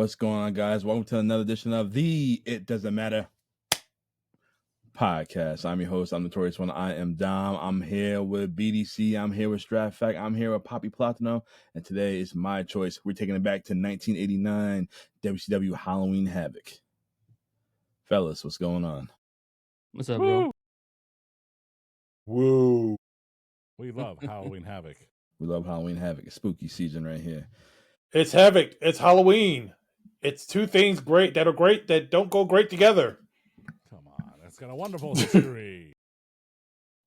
What's going on, guys? Welcome to another edition of the It Doesn't Matter podcast. I'm your host. I'm Notorious One. I am Dom. I'm here with BDC. I'm here with Stratfact. I'm here with Poppy Platino. And today is my choice. We're taking it back to 1989 WCW Halloween Havoc. Fellas, what's going on? What's up, bro? Woo. We love Halloween Havoc. We love Halloween Havoc. It's spooky season right here. It's Havoc. It's Halloween. It's two things great that don't go great together. Come on. That's got a wonderful history.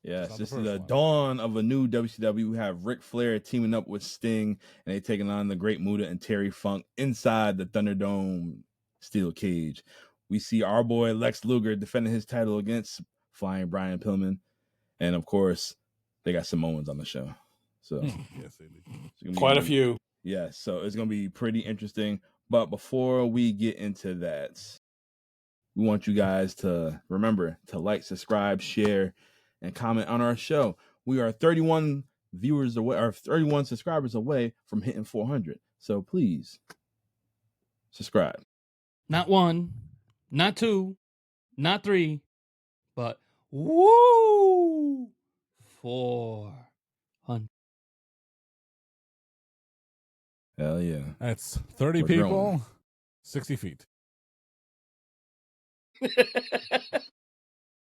Yes, this is the dawn of a new WCW. We have Ric Flair teaming up with Sting, and they're taking on the Great Muda and Terry Funk inside the Thunderdome steel cage. We see our boy Lex Luger defending his title against Flying Brian Pillman. And, of course, they got Samoans on the show. So yes, they do. Quite a few. Yes, so it's going to be pretty interesting. But before we get into that, we want you guys to remember to like, subscribe, share, and comment on our show. We are 31 viewers away, or 31 subscribers away from hitting 400. So please subscribe. Not one, not two, not three, but woo, 400. Hell yeah. That's 30 We're people, growing. 60 feet.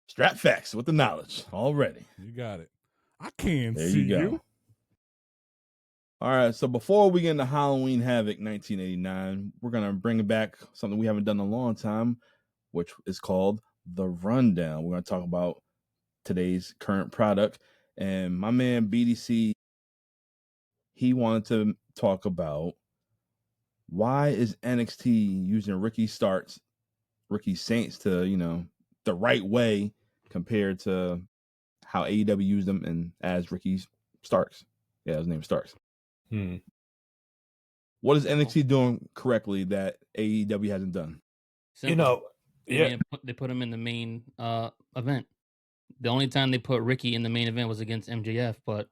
Strap facts with the knowledge already. You got it. I can't There see you go. you. All right, so before we get into Halloween Havoc 1989, we're going to bring back something we haven't done in a long time, which is called The Rundown. We're going to talk about today's current product. And my man BDC, he wanted to talk about why is NXT using Ricky Saints to, the right way compared to how AEW used them and as Ricky Starks. Yeah, his name is Starks. What is NXT doing correctly that AEW hasn't done? Simple. They put him in the main event. The only time they put Ricky in the main event was against MJF, but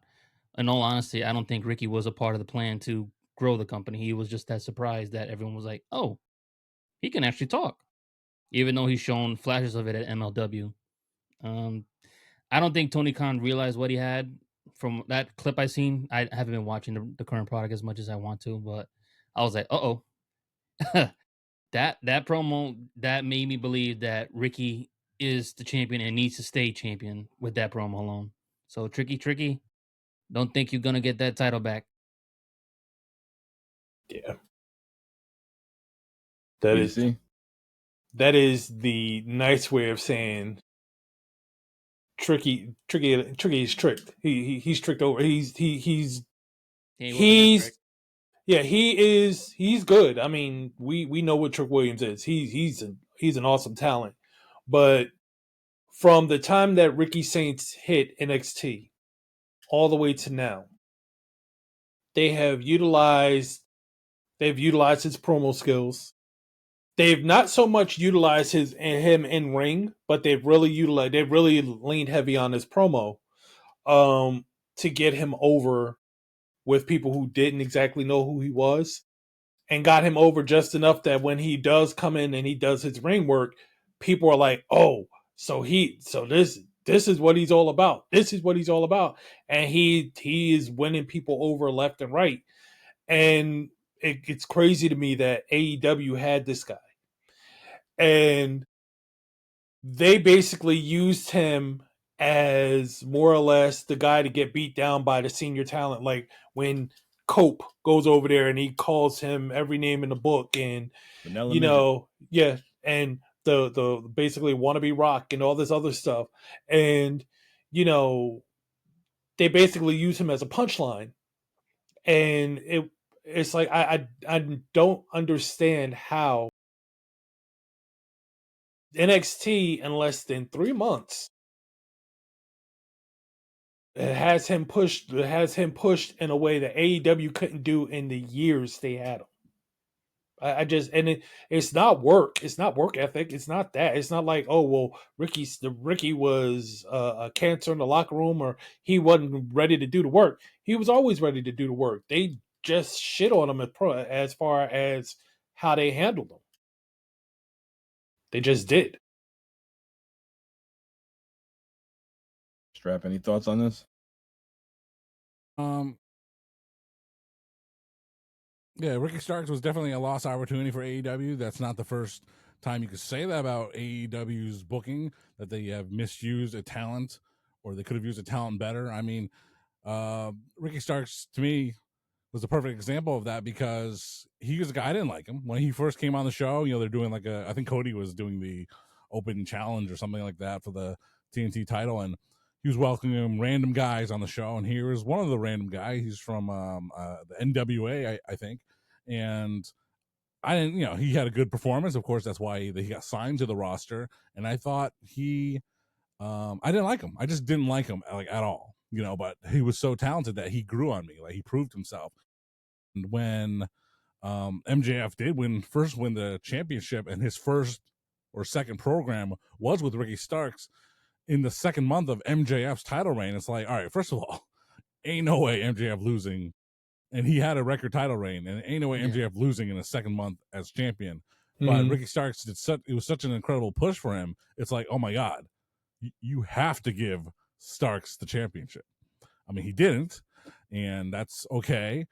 in all honesty, I don't think Ricky was a part of the plan to grow the company. He was just that surprised that everyone was like, oh, he can actually talk, even though he's shown flashes of it at MLW. I don't think Tony Khan realized what he had from that clip I seen. I haven't been watching the current product as much as I want to, but I was like, uh-oh. that promo, that made me believe that Ricky is the champion and needs to stay champion with that promo alone. So Tricky, don't think you're going to get that title back. Yeah. That is the nice way of saying Tricky is tricked. He's tricked over. He's good. I mean, we know what Trick Williams is. He's an awesome talent. But from the time that Ricky Saints hit NXT all the way to now, they've utilized his promo skills. They've not so much utilized him in ring, but they've really leaned heavy on his promo to get him over with people who didn't exactly know who he was, and got him over just enough that when he does come in and he does his ring work, people are like, oh, so this is what he's all about. This is what he's all about. And he is winning people over left and right. And it's crazy to me that AEW had this guy. And they basically used him as more or less the guy to get beat down by the senior talent. Like when Cope goes over there and he calls him every name in the book, and and the basically wannabe Rock and all this other stuff. And they basically use him as a punchline. And it's like I don't understand how NXT in less than 3 months it has him pushed in a way that AEW couldn't do in the years they had him. It's not work. It's not work ethic. It's not that. It's not like, oh well, Ricky was a cancer in the locker room, or he wasn't ready to do the work. He was always ready to do the work. They just shit on him as far as how they handled them. They just did. Strap, any thoughts on this? Yeah, Ricky Starks was definitely a lost opportunity for AEW. That's not the first time you could say that about AEW's booking, that they have misused a talent or they could have used a talent better. I mean, Ricky Starks, to me, was the perfect example of that because he was a guy, I didn't like him. When he first came on the show, they're doing I think Cody was doing the open challenge or something like that for the TNT title, and he was welcoming random guys on the show, and here is one of the random guys. He's from the NWA, I think, and I didn't, he had a good performance. Of course, that's why he got signed to the roster, and I thought I didn't like him. I just didn't like him at all, but he was so talented that he grew on me. He proved himself. And when MJF did win the championship, and his first or second program was with Ricky Starks in the second month of MJF's title reign, it's all right, first of all, ain't no way MJF losing, and he had a record title reign, and ain't no way MJF losing in a second month as champion. But Ricky Starks it was such an incredible push for him. It's oh my God, you have to give Starks the championship. I mean, he didn't, and that's okay.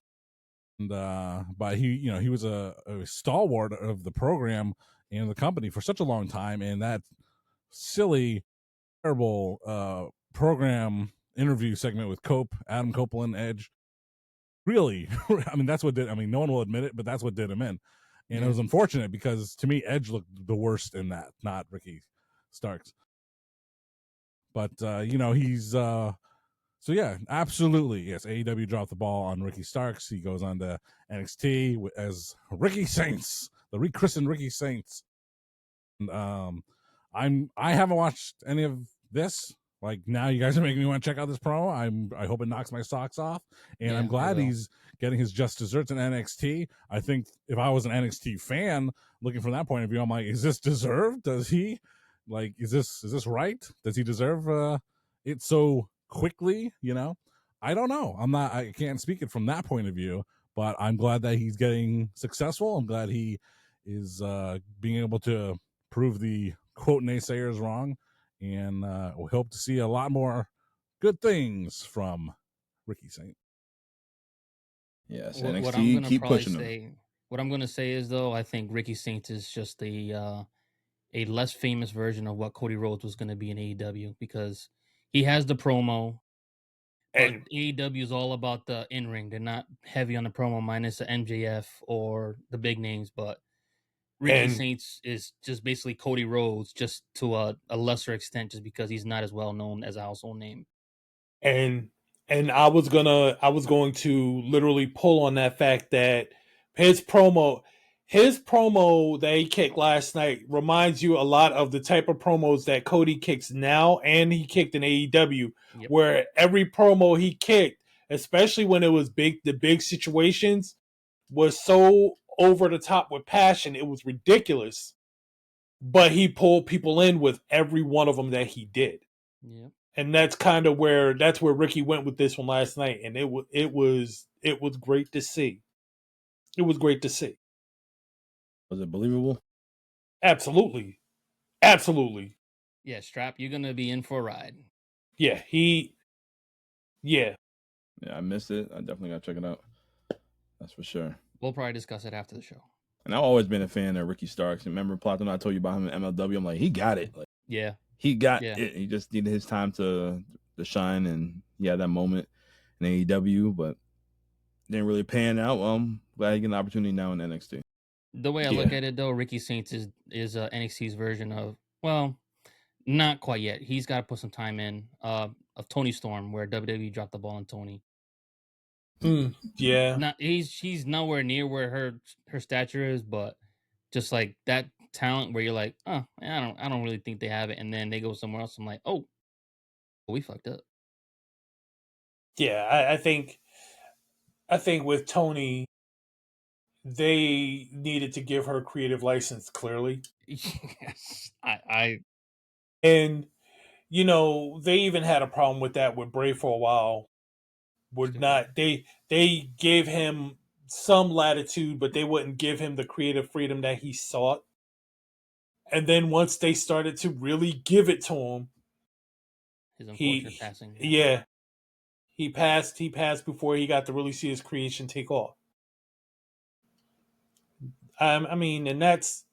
And but he was a stalwart of the program and the company for such a long time, and that silly, terrible program interview segment with Adam Copeland, Edge, really, I mean, that's what did. I mean, no one will admit it, but that's what did him in, and it was unfortunate because to me, Edge looked the worst in that, not Ricky Starks. But he's so yeah, absolutely. Yes, AEW dropped the ball on Ricky Starks. He goes on to NXT as Ricky Saints, the rechristened Ricky Saints. And, I haven't watched any of this. Now you guys are making me want to check out this promo. I hope it knocks my socks off. And I'm glad he's getting his just desserts in NXT. I think if I was an NXT fan looking from that point of view, I'm like, is this deserved? Does he is this right? Does he deserve it so quickly? I don't know. I can't speak it from that point of view, but I'm glad that he's getting successful. I'm glad he is being able to prove the quote naysayers wrong, and we hope to see a lot more good things from Ricky Saint. Yes, NXT, keep pushing them. What I'm going to say is, though, I think Ricky Saint is just a less famous version of what Cody Rhodes was going to be in AEW, because he has the promo, but AEW is all about the in-ring. They're not heavy on the promo, minus the MJF or the big names, but Ricky Saints is just basically Cody Rhodes, just to a lesser extent, just because he's not as well known as a household name. And I was going to literally pull on that fact that his promo that he kicked last night reminds you a lot of the type of promos that Cody kicks now and he kicked in AEW, where every promo he kicked, especially when it was the big situations, was so over the top with passion, it was ridiculous. But he pulled people in with every one of them that he did. Yeah. And that's kind of where Ricky went with this one last night, and it was great to see. It was great to see. Was it believable? Absolutely. Yeah, Strap, you're gonna be in for a ride. Yeah, Yeah, I missed it. I definitely gotta check it out. That's for sure. We'll probably discuss it after the show. And I've always been a fan of Ricky Starks. Remember, Platinum, I told you about him in MLW. I'm like, he got it. He got it. He just needed his time to shine, and he had that moment in AEW, but didn't really pan out. Well, I'm glad he got an opportunity now in NXT. The way I look at it, though, Ricky Saints is NXT's version of, well, not quite yet. He's got to put some time in of Tony Storm, where WWE dropped the ball on Tony. Yeah. She's nowhere near where her stature is, but just like that talent where you're like, oh, I don't really think they have it, and then they go somewhere else. I'm like, oh, we fucked up. Yeah, I think with Tony, they needed to give her creative license clearly. Yes, and they even had a problem with that with Bray for a while. They gave him some latitude, but they wouldn't give him the creative freedom that he sought. And then once they started to really give it to him, his unfortunate passing. He passed before he got to really see his creation take off. I mean, and that's,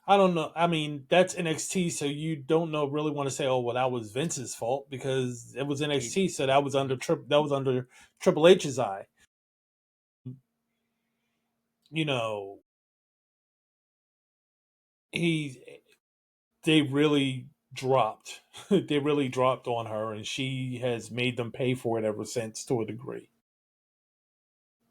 I don't know. I mean, that's NXT, so you don't really want to say, "Oh, well, that was Vince's fault," because it was NXT, so that was under Triple H's eye. You know, they really dropped. They really dropped on her, and she has made them pay for it ever since, to a degree.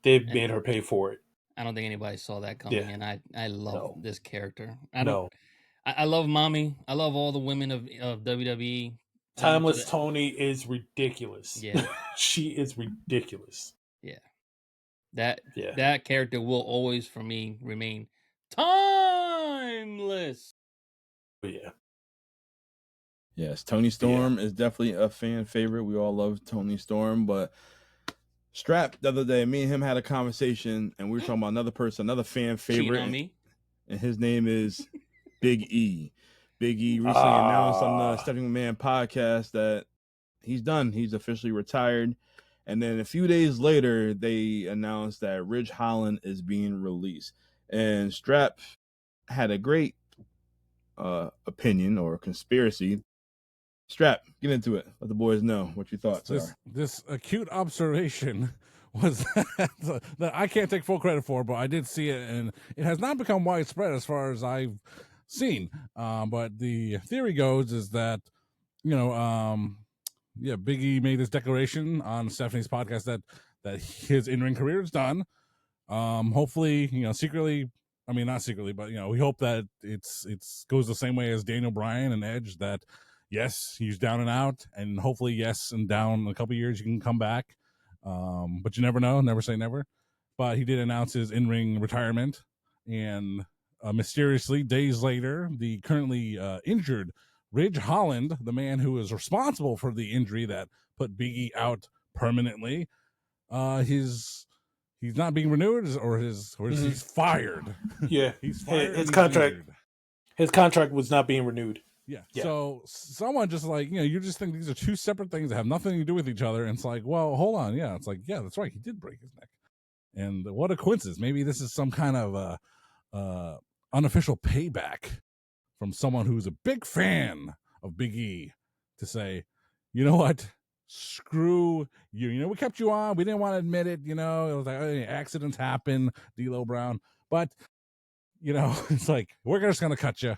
They've made her pay for it. I don't think anybody saw that coming, and I love this character. I love Mommy. I love all the women of WWE. Timeless Tony is ridiculous. Yeah. She is ridiculous. Yeah. That character will always, for me, remain timeless. Yeah. Yes, Toni Storm is definitely a fan favorite. We all love Toni Storm, but Strap, the other day, me and him had a conversation, and we were talking about another person, another fan favorite. Cheating on me. And his name is Big E. Big E recently announced on the Stepping Man podcast that he's done. He's officially retired. And then a few days later, they announced that Ridge Holland is being released. And Strap had a great opinion or conspiracy. Strap, get into it. Let the boys know what your thoughts are. This acute observation was that I can't take full credit for, but I did see it, and it has not become widespread as far as I've seen. But the theory goes is that, Big E made his declaration on Stephanie's podcast that his in-ring career is done. Hopefully, secretly. I mean, not secretly, but we hope that it's goes the same way as Daniel Bryan and Edge. That yes, he's down and out, and hopefully, yes, and down in a couple of years you can come back. But you never know. Never say never. But he did announce his in-ring retirement, and mysteriously, days later, the currently injured Ridge Holland, the man who is responsible for the injury that put Big E out permanently, he's not being renewed, or he's fired. Yeah, he's fired. His contract was not being renewed. Yeah. So someone just you just think these are two separate things that have nothing to do with each other, and it's like, well, hold on, yeah, it's like, yeah, that's right, he did break his neck, and what a coincidence. Maybe this is some kind of unofficial payback from someone who's a big fan of Big E to say, you know what, screw you. We kept you on. We didn't want to admit it. It was like, accidents happen, D'Lo Brown. But, it's like, we're just going to cut you.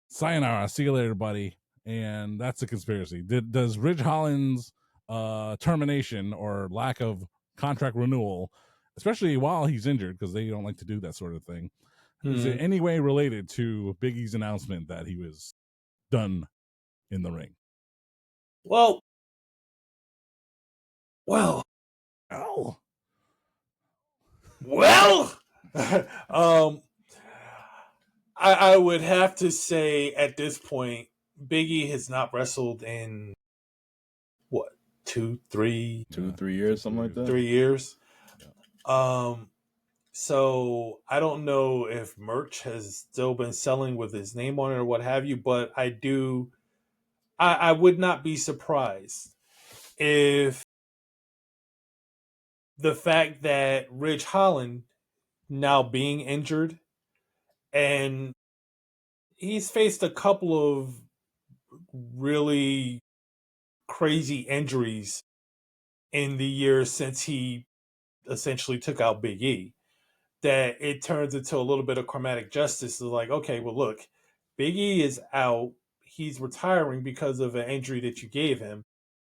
Sayonara. See you later, buddy. And that's a conspiracy. Does Ridge Holland's termination or lack of contract renewal, especially while he's injured, because they don't like to do that sort of thing, is it any way related to Big E's announcement that he was done in the ring? Well, I would have to say at this point, Big E has not wrestled in what, 3 years, something like that. 3 years. Yeah. So I don't know if merch has still been selling with his name on it or what have you, but I would not be surprised if the fact that Ridge Holland now being injured, and he's faced a couple of really crazy injuries in the years since he essentially took out Big E, that it turns into a little bit of chromatic justice. It's like, okay, well, look, Big E is out. He's retiring because of an injury that you gave him.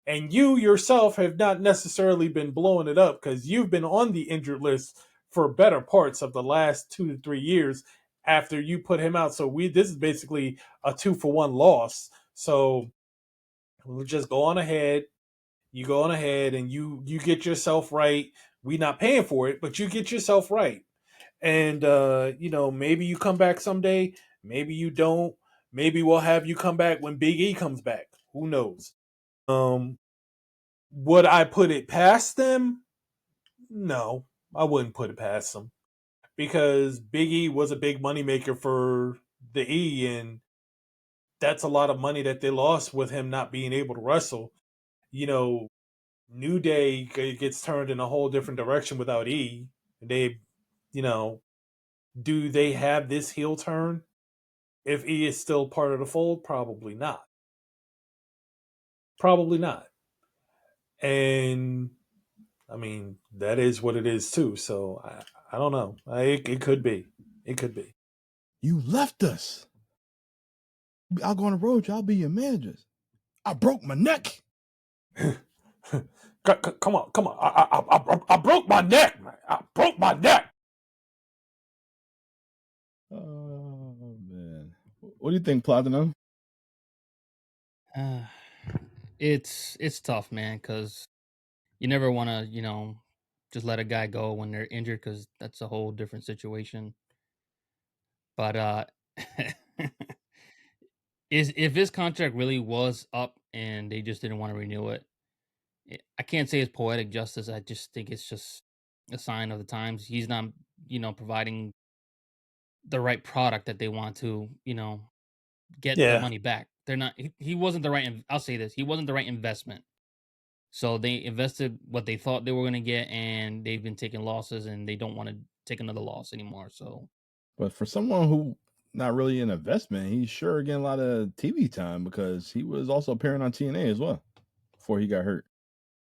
And you yourself have not necessarily been blowing it up because you've been on the injured list for better parts of the last 2 to 3 years after you put him out. So this is basically a 2-for-1 loss. So we'll just go on ahead. You go on ahead and you get yourself right. We're not paying for it, but you get yourself right. And, maybe you come back someday. Maybe you don't. Maybe we'll have you come back when Big E comes back. Who knows? Would I put it past them? No. I wouldn't put it past them because Big E was a big moneymaker for the E, and that's a lot of money that they lost with him not being able to wrestle. You know, New Day gets turned in a whole different direction without E. They, you know, do they have this heel turn if E is still part of the fold? Probably not. Probably not. And I mean, that is what it is too. So I don't know. It could be. It could be. You left us. I'll go on the road. I'll be your managers. I broke my neck. Come on. I broke my neck, man. I broke my neck. Oh man, what do you think, Platinum? It's tough, man, because you never want to, just let a guy go when they're injured because that's a whole different situation. But if his contract really was up and they just didn't want to renew it, I can't say it's poetic justice. I just think it's just a sign of the times. He's not, providing the right product that they want to, get their Yeah. money back. They're not. He wasn't the right. I'll say this. He wasn't the right investment. So they invested what they thought they were going to get, and they've been taking losses, and they don't want to take another loss anymore. So, but for someone who not really an investment, he's sure getting a lot of TV time because he was also appearing on TNA as well before he got hurt.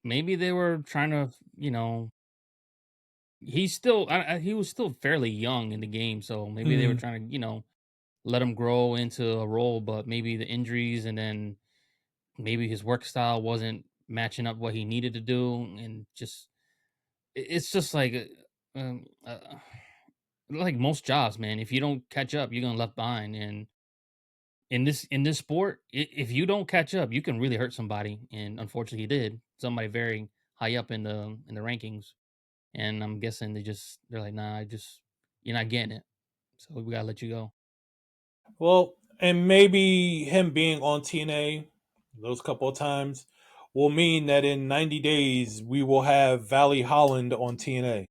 maybe they were trying to, he's still he was still fairly young in the game, so maybe they were trying to, let him grow into a role, but maybe the injuries and then maybe his work style wasn't matching up what he needed to do, and just it's just like most jobs, man. If you don't catch up, you're gonna left behind. And in this sport, if you don't catch up, you can really hurt somebody. And unfortunately, he did. Somebody very high up in the rankings. And I'm guessing they're like, nah, you're not getting it. So we gotta let you go. Well, and maybe him being on TNA those couple of times will mean that in 90 days we will have Valley Holland on TNA.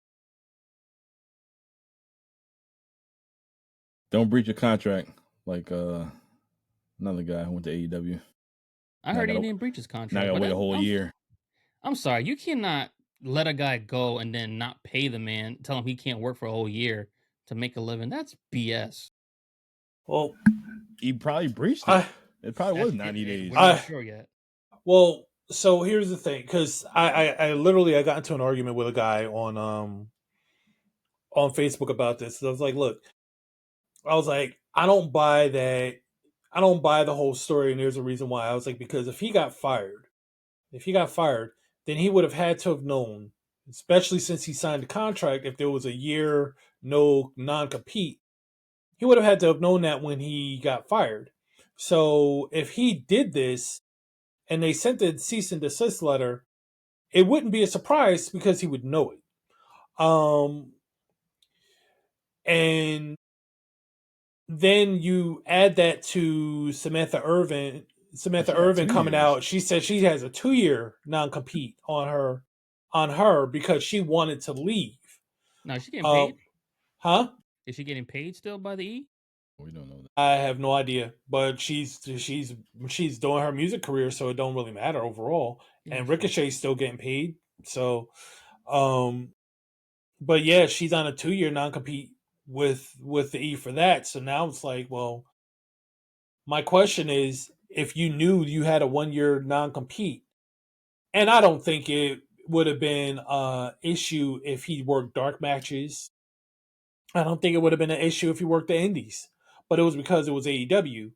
Don't breach a contract like another guy who went to AEW. I heard he didn't breach his contract. Now I gotta wait a whole year. I'm sorry, you cannot let a guy go and then not pay the man, tell him he can't work for a whole year to make a living. That's BS. Well, he probably breached it. It probably was 90 days. We're not sure yet. Well, so here's the thing, because I literally got into an argument with a guy on Facebook about this. So I was like, look, I don't buy that. I don't buy the whole story, and there's a reason why. I was like, because if he got fired, then he would have had to have known, especially since he signed the contract, if there was a year no non-compete, he would have had to have known that when he got fired. So if he did this and they sent the cease and desist letter, it wouldn't be a surprise because he would know it. And then you add that to Samantha Irvin coming out. She said she has a 2-year non-compete on her because she wanted to leave. No, she getting paid. Huh? Is she getting paid still by the E? We don't know that. I have no idea, but she's doing her music career, so it don't really matter overall. And Ricochet's still getting paid, so but yeah, she's on a 2-year non-compete with the E for that. So now it's like, well, my question is, if you knew you had a 1-year non-compete, and I don't think it would have been an issue if he worked dark matches. I don't think it would have been an issue if he worked the indies, but it was because it was AEW.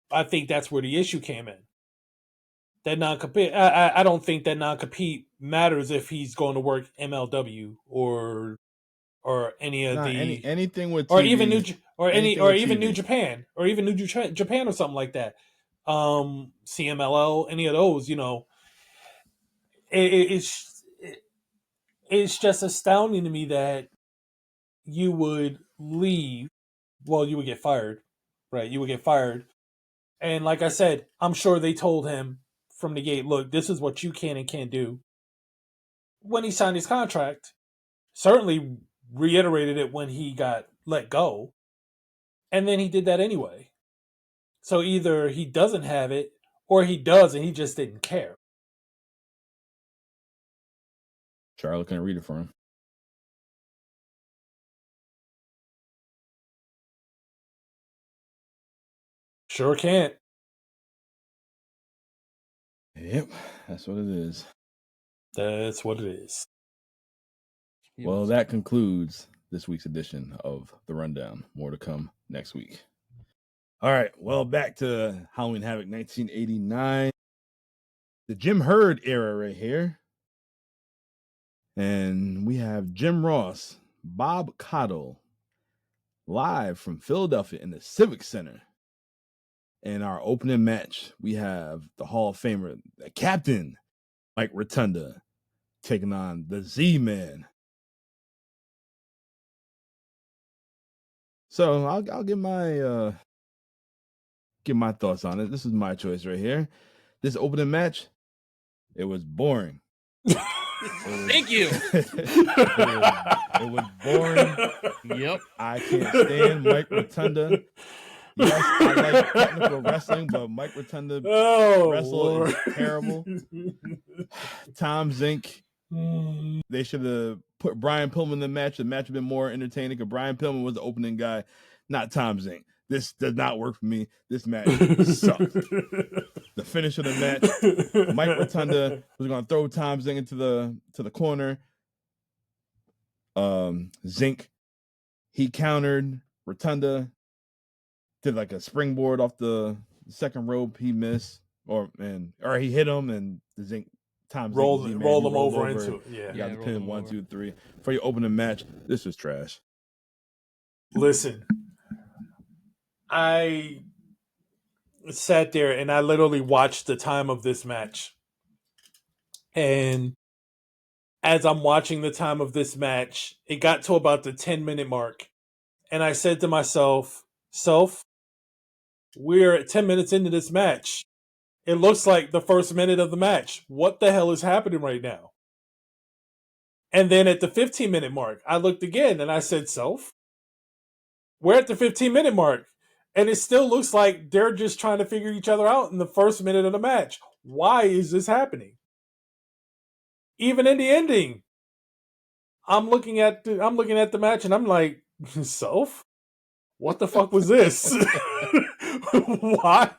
I think that's where the issue came in. That non-compete, I don't think that non-compete matters if he's going to work MLW or any of anything with TV, or even New Japan or something like that. CMLL, any of those, it's just astounding to me that you would leave. Well, you would get fired, right? You would get fired, and like I said, I'm sure they told him from the gate, look, this is what you can and can't do. When he signed his contract, certainly reiterated it when he got let go. And then he did that anyway. So either he doesn't have it or he does and he just didn't care. Charlie can read it for him. Sure can't. Yep, that's what it is. That's what it is. Well, that concludes this week's edition of The Rundown. More to come next week. All right, well, back to Halloween Havoc 1989. The Jim Herd era right here. And we have Jim Ross, Bob Caudle, live from Philadelphia in the Civic Center. In our opening match, we have the Hall of Famer, the Captain, Mike Rotunda, taking on the Z-Man. So I'll give my thoughts on it. This is my choice right here. This opening match, it was boring. Thank you. It was boring. Yep. I can't stand Mike Rotunda. Yes, I like technical wrestling, but Mike Rotunda wrestle is terrible. Tom Zink, they should have put Brian Pillman in the match. The match would have been more entertaining because Brian Pillman was the opening guy, not Tom Zink. This does not work for me. This match sucked. The finish of the match, Mike Rotunda was going to throw Tom Zink into the corner. Zink, he countered Rotunda, did like a springboard off the second rope. He missed, or he hit him, and the Tom rolled him over into it. Yeah, got the pin 1, 2, 3. For your opening match, this was trash. Listen, I sat there and I literally watched the time of this match. And as I'm watching the time of this match, it got to about the 10-minute mark. And I said to myself, we're at 10 minutes into this match. It looks like the first minute of the match. What the hell is happening right now? And then at the 15-minute mark, I looked again and I said, we're at the 15-minute mark. And it still looks like they're just trying to figure each other out in the first minute of the match. Why is this happening? Even in the ending, I'm looking at the match and I'm like, what the fuck was this? Why?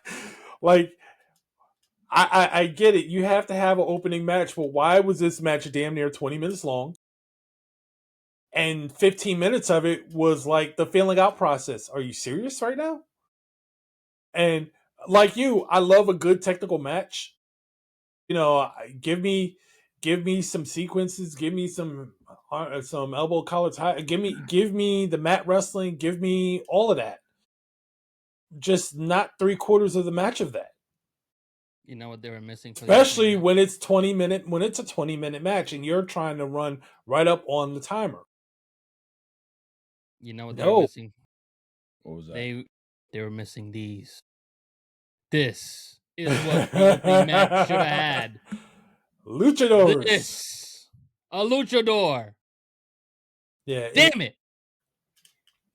Like, I get it. You have to have an opening match, but why was this match damn near 20 minutes long? And 15 minutes of it was like the feeling out process. Are you serious right now? And like you, I love a good technical match. You know, give me some sequences, give me some elbow collar tie, give me the mat wrestling, give me all of that. Just not 3/4 of the match of that. You know what they were missing? Especially when it's a 20-minute match and you're trying to run right up on the timer. You know what they were missing? What was that? They were missing these. This is what the opening match should have had. Luchadors. This. A luchador. Yeah. Damn it.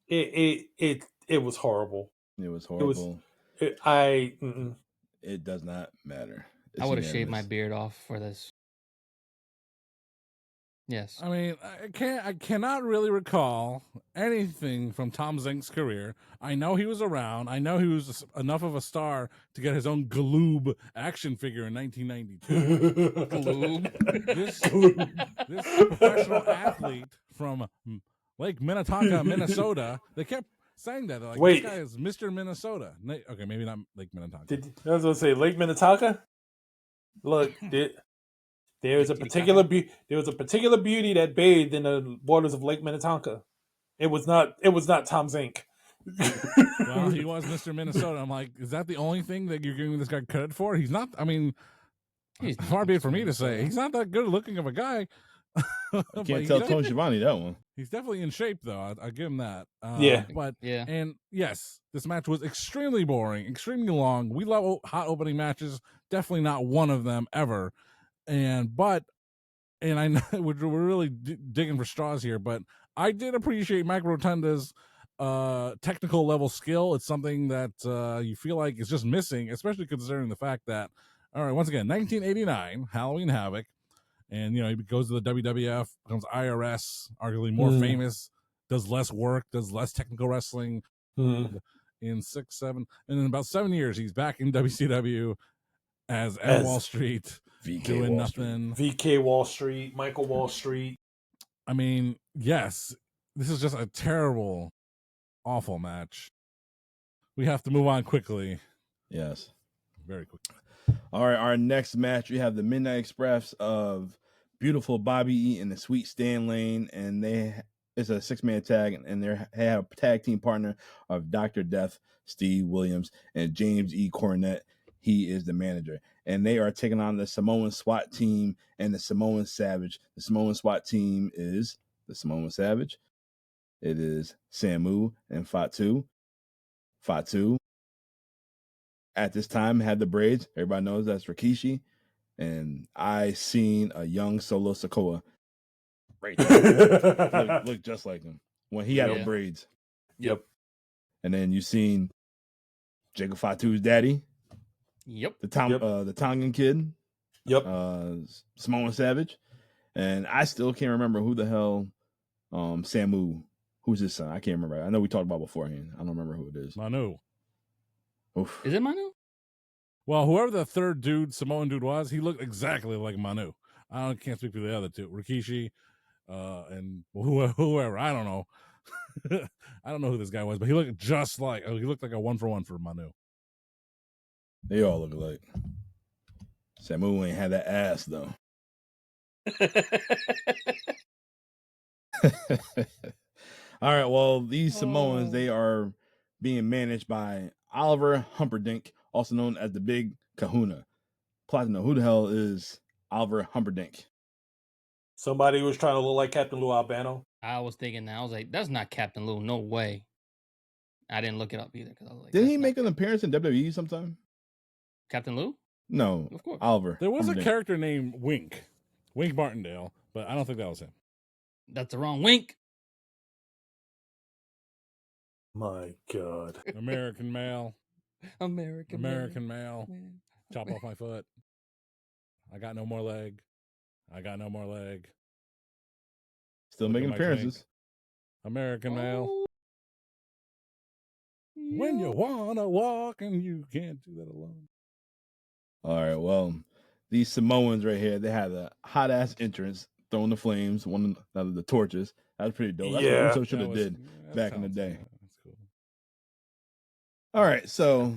It was horrible. It was horrible. It does not matter. I would have shaved my beard off for this. Yes. I mean, I cannot really recall anything from Tom Zink's career. I know he was around. I know he was enough of a star to get his own Galoob action figure in 1992. Galoob. This professional athlete from Lake Minnetonka, Minnesota. They kept saying that. They're like, wait, this guy is Mr. Minnesota. Okay, maybe not Lake Minnetonka. I was going to say Lake Minnetonka. Look, there was a particular beauty that bathed in the waters of Lake Minnetonka. It was not Tom Zink. Well, he was Mr. Minnesota. I'm like, is that the only thing that you're giving this guy credit for? He's not. I mean, far be it for me to say he's not that good looking of a guy. I can't tell Tony Schiavone that one. He's definitely in shape, though. I'll give him that. And yes, this match was extremely boring, extremely long. We love hot opening matches. Definitely not one of them ever. But and I know we're really digging for straws here, but I did appreciate Mike Rotunda's technical level skill. It's something that you feel like is just missing, especially considering the fact that, all right, once again, 1989 Halloween Havoc, and he goes to the WWF, becomes IRS, arguably more famous, does less work, does less technical wrestling. In 6, 7, and in about 7 years, he's back in WCW as Wall Street, doing Wall nothing. VK Wall Street, Michael Wall Street. I mean, yes, this is just a terrible, awful match. We have to move on quickly. Yes. Very quickly. All right, our next match, we have the Midnight Express of Beautiful Bobby E and the Sweet Stan Lane, and it's a 6-man tag, and they have a tag team partner of Dr. Death, Steve Williams, and James E. Cornette. He is the manager. And they are taking on the Samoan SWAT team and the Samoan Savage. The Samoan SWAT team is the Samoan Savage. It is Samu and Fatu. Fatu, at this time, had the braids. Everybody knows that's Rikishi. And I seen a young Solo Sikoa right there. look just like him when he had the braids. Yep. And then you seen Jacob Fatu's daddy. Yep. The Tongan kid. Yep. Samoan Savage. And I still can't remember who the hell Samu, who's his son. I can't remember. I know we talked about beforehand. I don't remember who it is. Manu. Oof. Is it Manu? Well, whoever the third dude, Samoan dude was, he looked exactly like Manu. I can't speak for the other two, Rikishi, and whoever. I don't know. I don't know who this guy was, but he looked just like. He looked like a 1-for-1 for Manu. They all look alike. Samu ain't had that ass though. All right. Well, these Samoans, they are being managed by Oliver Humperdinck, also known as the Big Kahuna. Platinum, who the hell is Oliver Humperdinck? Somebody who was trying to look like Captain Lou Albano. I was thinking that. I was like, that's not Captain Lou. No way. I didn't look it up either. I was like, didn't he make an appearance in WWE sometime? Captain Lou? No, of course. Oliver. There was a character named Wink Martindale, but I don't think that was him. That's the wrong Wink. My God. American male. American male. Chop off my foot. I got no more leg. Still making appearances. American male. When you wanna walk and you can't do that alone. All right, well, these Samoans right here, they had a hot ass entrance, throwing the flames, one of the torches. That was pretty dope. That's what Uso should have did back in the day. That's cool. All right, so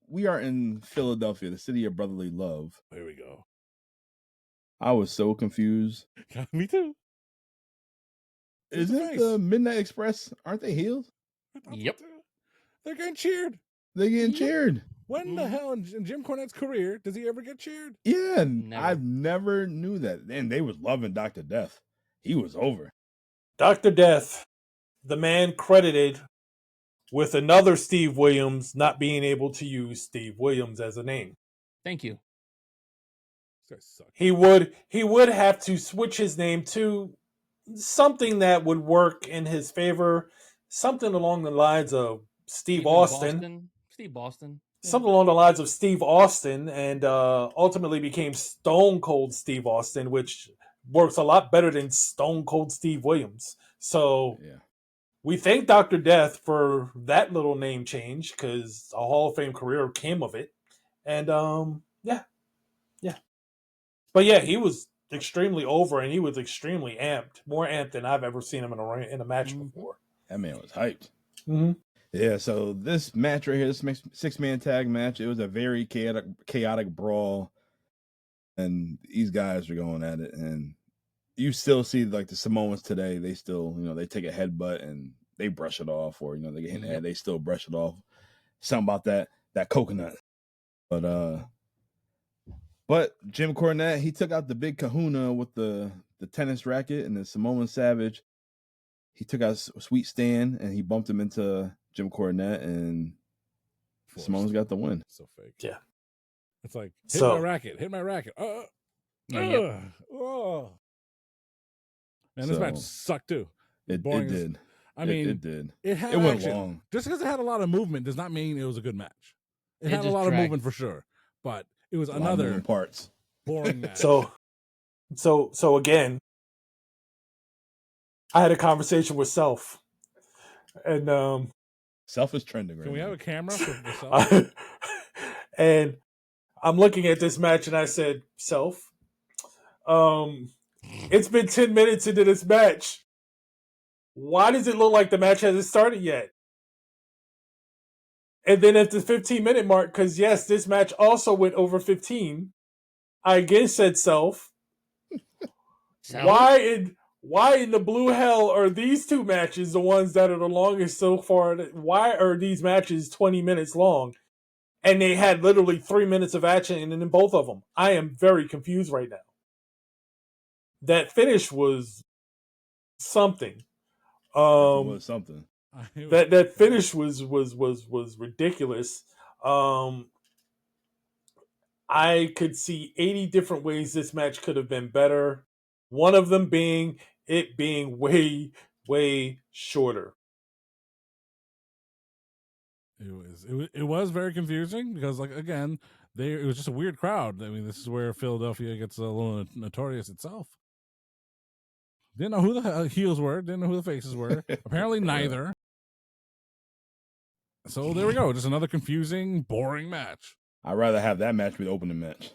we are in Philadelphia, the city of brotherly love. There we go. I was so confused. Me too. Isn't the Midnight Express? Aren't they heels? Yep. They're getting cheered. They're getting cheered. When the hell in Jim Cornette's career does he ever get cheered? Yeah, I've never knew that. And they was loving Dr. Death. He was over. Dr. Death, the man credited with another Steve Williams not being able to use Steve Williams as a name. Thank you. He would have to switch his name to something that would work in his favor, something along the lines of Steve Austin. Steve Austin. Something along the lines of Steve Austin, and ultimately became Stone Cold Steve Austin, which works a lot better than Stone Cold Steve Williams. So we thank Dr. Death for that little name change, because a Hall of Fame career came of it. And but yeah, he was extremely over, and he was extremely amped, more amped than I've ever seen him in a match before. That man was hyped. Mm-hmm. Yeah, so this match right here, this 6-man tag match, it was a very chaotic brawl, and these guys are going at it, and you still see like the Samoans today, they still, they take a headbutt and they brush it off, or they get hit in the head, they still brush it off. Something about that coconut. But Jim Cornette, he took out the Big Kahuna with the tennis racket, and the Samoan Savage, he took out Sweet Stan and he bumped him into Jim Cornette, and Samoan's got the win. So fake. Yeah. It's like, hit my racket. Oh. And this match sucked too. It Boring did. I mean, it did. It had it went action. long. Just because it had a lot of movement does not mean it was a good match. It had a just lot dragged. of movement for sure, but it was A lot of another moving parts. boring match. So again, I had a conversation with Self, and Self is trending right can we now. have a camera for Self? And I'm looking at this match, and I said, Self, it's been 10 minutes into this match. Why does it look like the match hasn't started yet? And then at the 15-minute mark, because yes, this match also went over 15, I again said, Self, why in the blue hell are these two matches the ones that are the longest so far? Why are these matches 20 minutes long? And they had literally 3 minutes of action in both of them. I am very confused right now. That finish was something. It was something. That finish was ridiculous. I could see 80 different ways this match could have been better. One of them being it being way, way shorter. It was very confusing because, like, again, it was just a weird crowd. I mean, this is where Philadelphia gets a little notorious itself. Didn't know who the heels were. Didn't know who the faces were. Apparently, neither. So there we go. Just another confusing, boring match. I'd rather have that match be the opening match.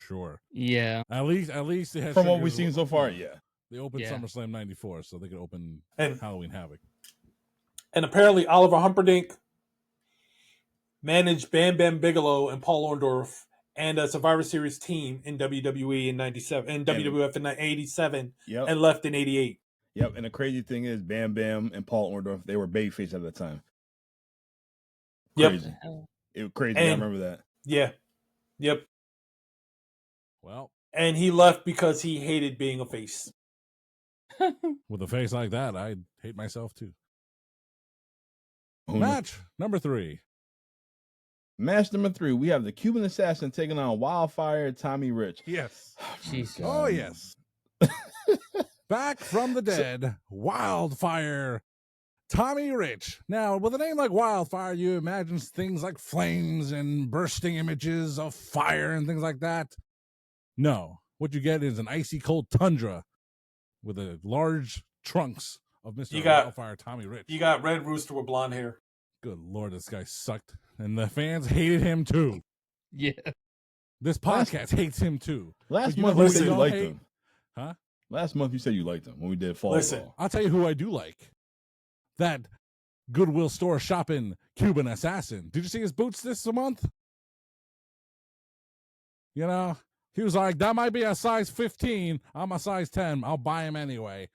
Sure. Yeah. At least it has From what we've seen so far, yeah. They opened SummerSlam '94, so they could open Halloween Havoc. And apparently, Oliver Humperdinck managed Bam Bam Bigelow and Paul Orndorff and a Survivor Series team in WWE in '97 and WWF in '87, and left in '88. Yep. And the crazy thing is, Bam Bam and Paul Orndorff, they were babyface at the time. Crazy. Yep. It was crazy. I remember that. Yeah. Yep. Well, and he left because he hated being a face. With a face like that, I'd hate myself too. Match number 3. Match number 3. We have the Cuban Assassin taking on Wildfire Tommy Rich. Yes. Oh, yes. Back from the dead, Wildfire Tommy Rich. Now, with a name like Wildfire, you imagine things like flames and bursting images of fire and things like that. No. What you get is an icy cold tundra with a large trunks of Mr. Wildfire Tommy Rich. You got Red Rooster with blonde hair. Good Lord, this guy sucked. And the fans hated him too. Yeah. This podcast hates him too. Last month you said you liked him. him. Huh? Last month you said you liked him when we did Fall. Listen, I'll tell you who I do like. That Goodwill store shopping Cuban assassin. Did you see his boots this month? You know, he was like, that might be a size 15. I'm a size 10. I'll buy him anyway.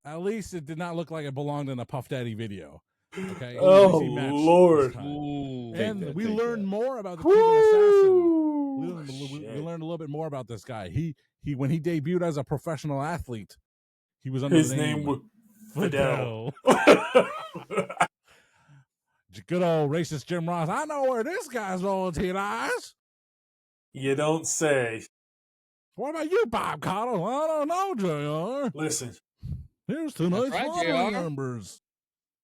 At least it did not look like it belonged in a Puff Daddy video. Okay. Oh, Lord. And we learned more about the Cuban assassin. We learned a little bit more about this guy. He when he debuted as a professional athlete, he was under his the name was Fidel. Good old racist Jim Ross. I know where this guy's loyalty lies. You don't say. What about you, Bob Cottle? I don't know, JR. Listen. Here's tonight's lottery numbers.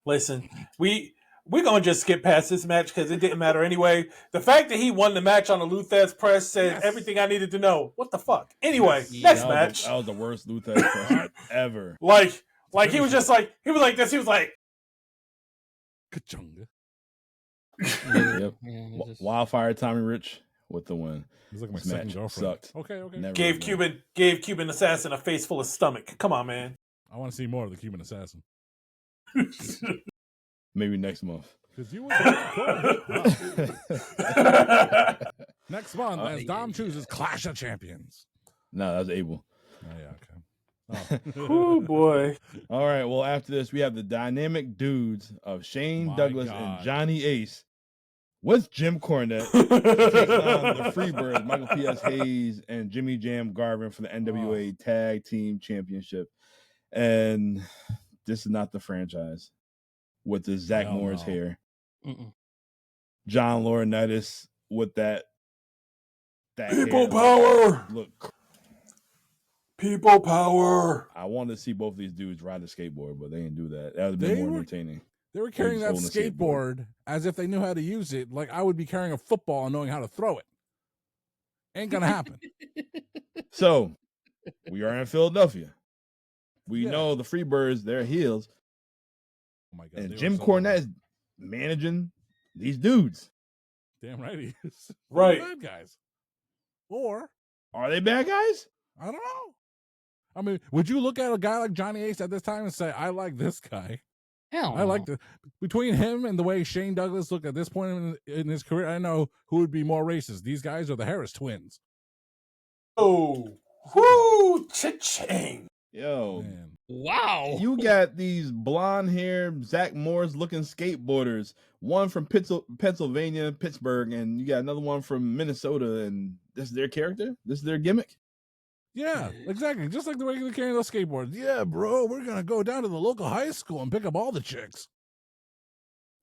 Listen, we're going to just skip past this match because it didn't matter anyway. The fact that he won the match on the Luthez press said everything I needed to know. What the fuck? Anyway, next match. That was the worst Luthez press ever. Like he was just like, he was like this. He was like, Ka-chunga. Yep. Wildfire Tommy Rich with the win. He's like my second girlfriend. Sucked. Okay. Never gave Cuban Assassin a face full of stomach. Come on, man. I want to see more of the Cuban Assassin. Maybe next month. Next month, as Dom chooses Clash of Champions. No, that was Abel. Oh, yeah, okay. Oh, boy. All right, well, after this, we have the dynamic dudes of Shane Douglas and Johnny Ace with Jim Cornette taking on the Freebirds, Michael P.S. Hayes and Jimmy Jam Garvin for the NWA Tag Team Championship. And this is not the franchise with the Zach Morris hair. John Laurinaitis with that people hair power look. People power. I wanted to see both of these dudes ride the skateboard, but they didn't do that. That would be more entertaining. They were carrying that holding a skateboard as if they knew how to use it. Like I would be carrying a football and knowing how to throw it. Ain't gonna happen. So we are in Philadelphia. We know the Freebirds, they're heels. Oh my God. And Jim Cornette is managing these dudes. Damn right he is. Right. Bad guys. Or are they bad guys? I don't know. I mean, would you look at a guy like Johnny Ace at this time and say, I like this guy? Hell I like between him and the way Shane Douglas looked at this point in his career, I know who would be more racist. These guys or the Harris twins. Oh, whoo, cha-ching. Yo. Man. Wow. You got these blonde hair, Zach Morris looking skateboarders. One from Pennsylvania, Pittsburgh, and you got another one from Minnesota, and this is their character? This is their gimmick? Yeah, exactly. Just like the way they're carrying those skateboards. Yeah, bro, we're going to go down to the local high school and pick up all the chicks.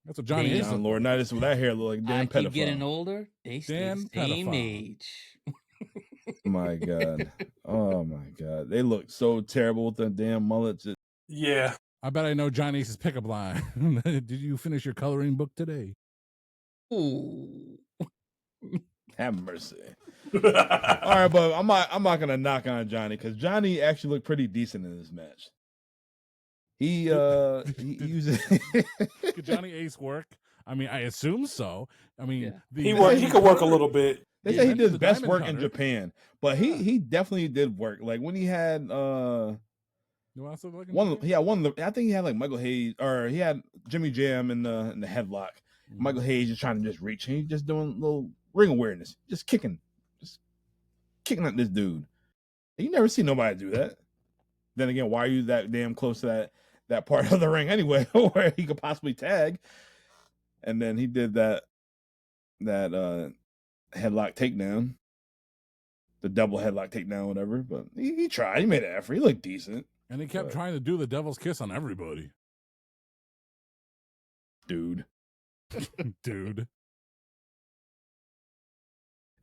That's what Johnny is. John Laurinaitis with that hair look like Dan pedophile. Getting older, they stay the same age. My God. Oh, my God. They look so terrible with the damn mullets. Yeah. I bet I know Johnny Ace's pickup line. Did you finish your coloring book today? Ooh. Have mercy. All right, but I'm not gonna knock on Johnny because Johnny actually looked pretty decent in this match. He uses Could Johnny Ace work? I mean, I assume so. I mean, he could work a little bit. They say he did his best work in Japan, but he definitely did work. Like when he had I think he had like Michael Hayes, or he had Jimmy Jam in the headlock. Michael Hayes just trying to just reach, and he's just doing little ring awareness, just kicking at this dude. You never see nobody do that. Then again, why are you that damn close to that part of the ring anyway, where he could possibly tag? And then he did that headlock takedown, the double headlock takedown, whatever. But he tried. He made an effort. He looked decent, and he kept trying to do the devil's kiss on everybody. Dude.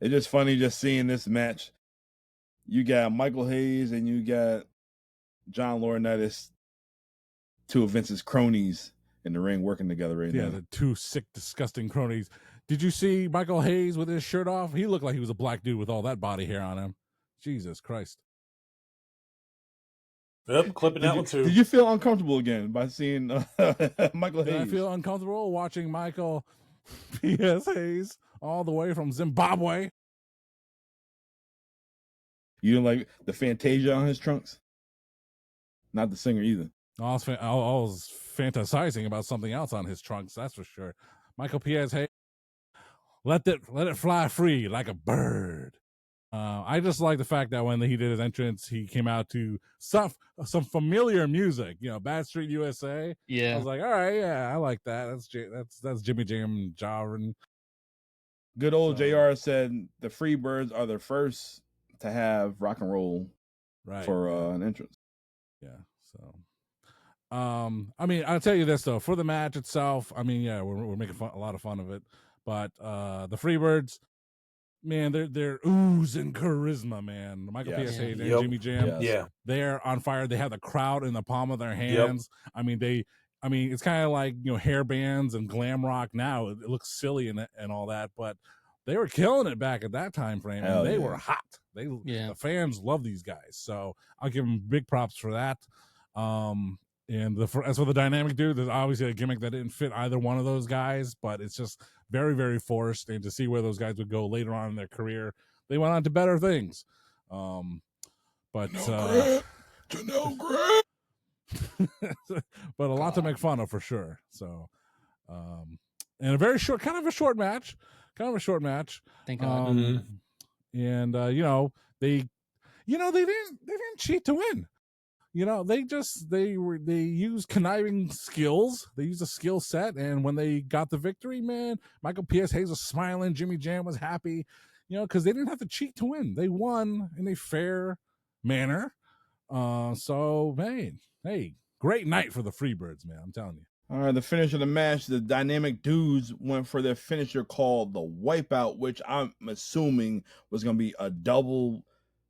It's just funny just seeing this match. You got Michael Hayes and you got John Laurinaitis, two of Vince's cronies in the ring working together right now. Yeah, the two sick, disgusting cronies. Did you see Michael Hayes with his shirt off? He looked like he was a black dude with all that body hair on him. Jesus Christ. Yep, clipping that one too. Did you feel uncomfortable again by seeing Michael Hayes? Did I feel uncomfortable watching Michael P.S. Hayes all the way from Zimbabwe? You didn't like the Fantasia on his trunks? Not the singer either. I was fantasizing about something else on his trunks, that's for sure. Michael P.S. Hayes, let it fly free like a bird. I just like the fact that when he did his entrance, he came out to some familiar music, Bad Street USA. Yeah, I was like, all right, yeah, I like that. That's Jimmy Jam and Jarvin. Good old JR said the Freebirds are the first to have rock and roll for an entrance. Yeah, so. I mean, I'll tell you this though, for the match itself, I mean, yeah, we're making a lot of fun of it, but the Freebirds, man, they're oozing charisma, man. Michael P.S. Hayes and Jimmy Jam, they're on fire. They have the crowd in the palm of their hands. I mean, it's kind of like hair bands and glam rock now. It looks silly and all that, but they were killing it back at that time frame. And they were hot. The fans love these guys, so I'll give them big props for that. And as for the dynamic dude, there's obviously a gimmick that didn't fit either one of those guys, but it's just very, very forced. And to see where those guys would go later on in their career, they went on to better things. But a lot to make fun of for sure. So, and a short match. Thank God. And they didn't cheat to win. They use conniving skills. They use a skill set, and when they got the victory, man, Michael P.S. Hayes was smiling. Jimmy Jam was happy, because they didn't have to cheat to win. They won in a fair manner. So, man, hey, great night for the Freebirds, man. I'm telling you. All right, the finish of the match, the Dynamic Dudes went for their finisher called the Wipeout, which I'm assuming was going to be a double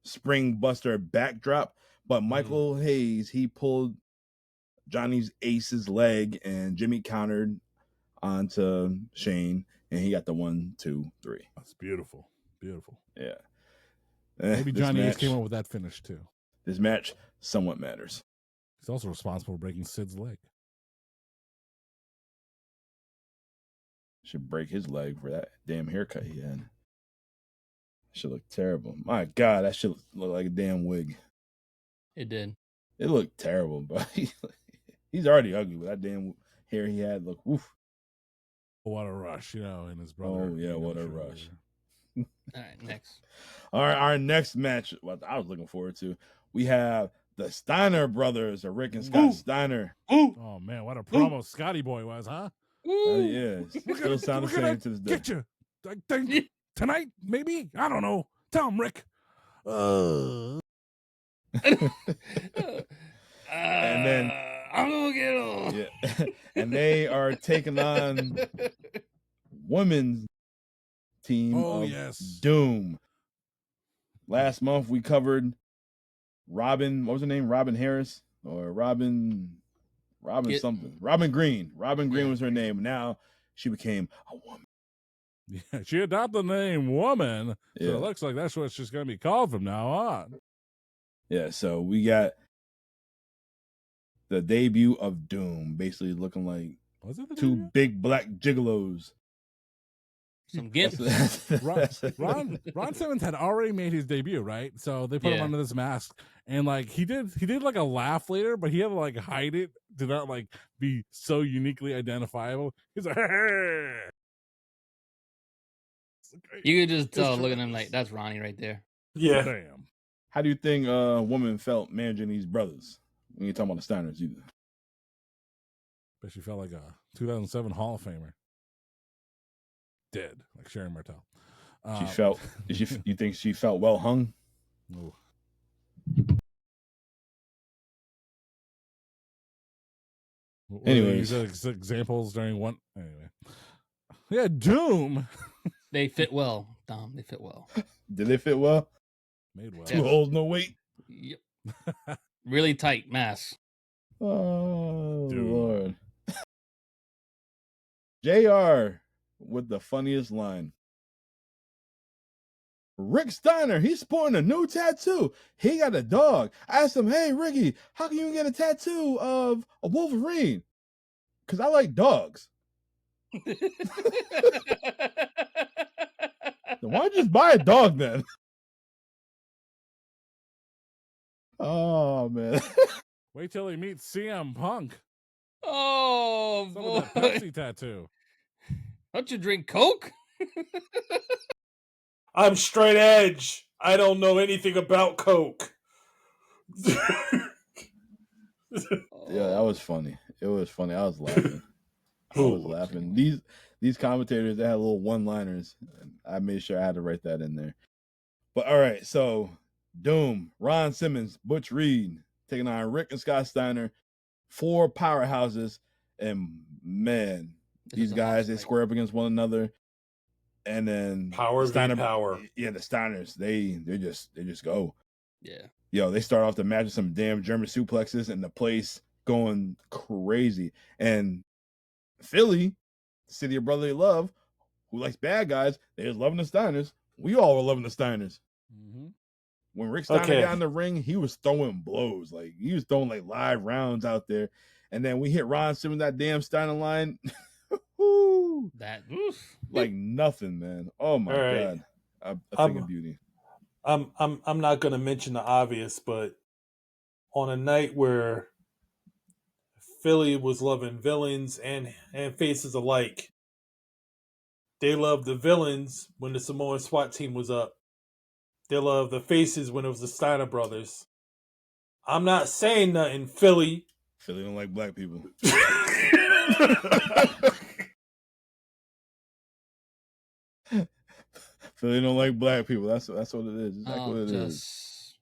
spring buster backdrop, but Michael Hayes, he pulled Johnny's Ace's leg, and Jimmy countered onto Shane, and he got the 1, 2, 3. That's beautiful. Beautiful. Yeah. Maybe Johnny Ace came up with that finish too. This match somewhat matters. He's also responsible for breaking Sid's leg. Should break his leg for that damn haircut he had. Should look terrible. My God, that should look like a damn wig. It did. It looked terrible, but he's already ugly with that damn hair he had. Look, woof. What a rush, and his brother. Oh yeah, what a rush. All right, next. All right, our next match, what I was looking forward to, we have the Steiner Brothers, or Rick and Scott Steiner. Oh man, what a promo Scotty Boy was, huh? Yeah, still sound the same to this day. Get you, I think tonight, maybe. I don't know. Tell him, Rick. And then I'm gonna get on. Yeah, and they are taking on women's team of Doom. Last month we covered Robin. What was her name? Robin Harris or Robin something. Robin Green. Robin Green was her name. Now she became a woman. Yeah, she adopted the name Woman. So it looks like that's what she's going to be called from now on. Yeah, so we got the debut of Doom, basically looking like two big black gigolos. Some gimps. Ron Simmons had already made his debut, right? So they put him under this mask, and like he did like a laugh later, but he had to like hide it to not like be so uniquely identifiable. He's like, hey. You could just tell looking at him like that's Ronnie right there. Yeah. Damn. How do you think a woman felt managing these brothers? We ain't talking about the Steiners either. Bet she felt like a 2007 Hall of Famer. Dead, like Sharon Martel. She felt. You think she felt well hung? No. Anyways, examples during one. Anyway, yeah, Doom. They fit well, Dom. They fit well. Did they fit well? Made well. 2 holes, no weight. Yep. Really tight mass. Oh Lord. JR with the funniest line. Rick Steiner, he's sporting a new tattoo. He got a dog. I asked him, hey, Ricky, how can you get a tattoo of a Wolverine? Because I like dogs. Then why don't you just buy a dog then? Oh, man. Wait till he meets CM Punk. Oh, some boy. of that Pepsi tattoo. Don't you drink Coke? I'm straight edge. I don't know anything about Coke. Yeah, that was funny. It was funny. I was laughing. These commentators, they had little one-liners. I made sure I had to write that in there. But all right, so Doom, Ron Simmons, Butch Reed taking on Rick and Scott Steiner, 4 powerhouses, and man, these guys, they square up against one another. And then power. Yeah, the Steiners, they just go. Yeah. Yo, they start off the match with some damn German suplexes and the place going crazy. And Philly, the city of brotherly love, who likes bad guys, they was loving the Steiners. We all were loving the Steiners. Mm-hmm. When Rick Steiner got in the ring, he was throwing blows. Like, he was throwing like live rounds out there. And then we hit Ron Simmons that damn Steiner line. That like nothing, man. Oh my God. A thing of beauty. I'm not gonna mention the obvious, but on a night where Philly was loving villains and faces alike, they loved the villains when the Samoan SWAT team was up. They loved the faces when it was the Steiner brothers. I'm not saying nothing, Philly. Philly don't like black people. Philly don't like black people. That's what it is. Exactly what it is.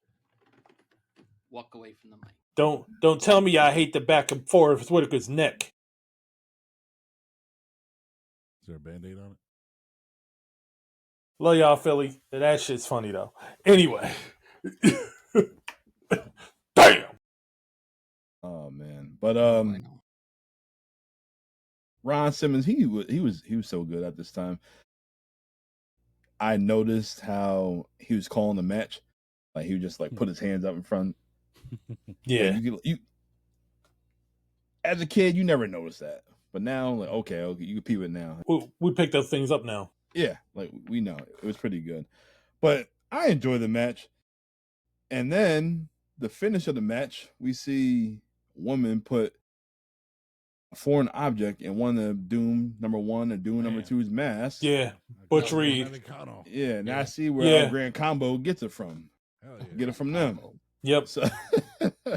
Walk away from the mic. Don't tell me I hate the back and forth of Whitaker's neck. Is there a Band-Aid on it? Love y'all, Philly. That shit's funny though. Anyway, Damn. Oh man, but I know. Ron Simmons, he was so good at this time. I noticed how he was calling the match, like he would just like put his hands up in front. Yeah. You as a kid, you never noticed that, but now like okay, you can peep it now. We picked up things up now. Yeah, like we know it was pretty good, but I enjoyed the match. And then the finish of the match, we see a woman put a foreign object in one of Doom number 1 and Doom number 2's mask. Yeah, Butch Reed. Yeah, now I see where Yeah. Grand Combo gets it from. Get it from them. Yep. So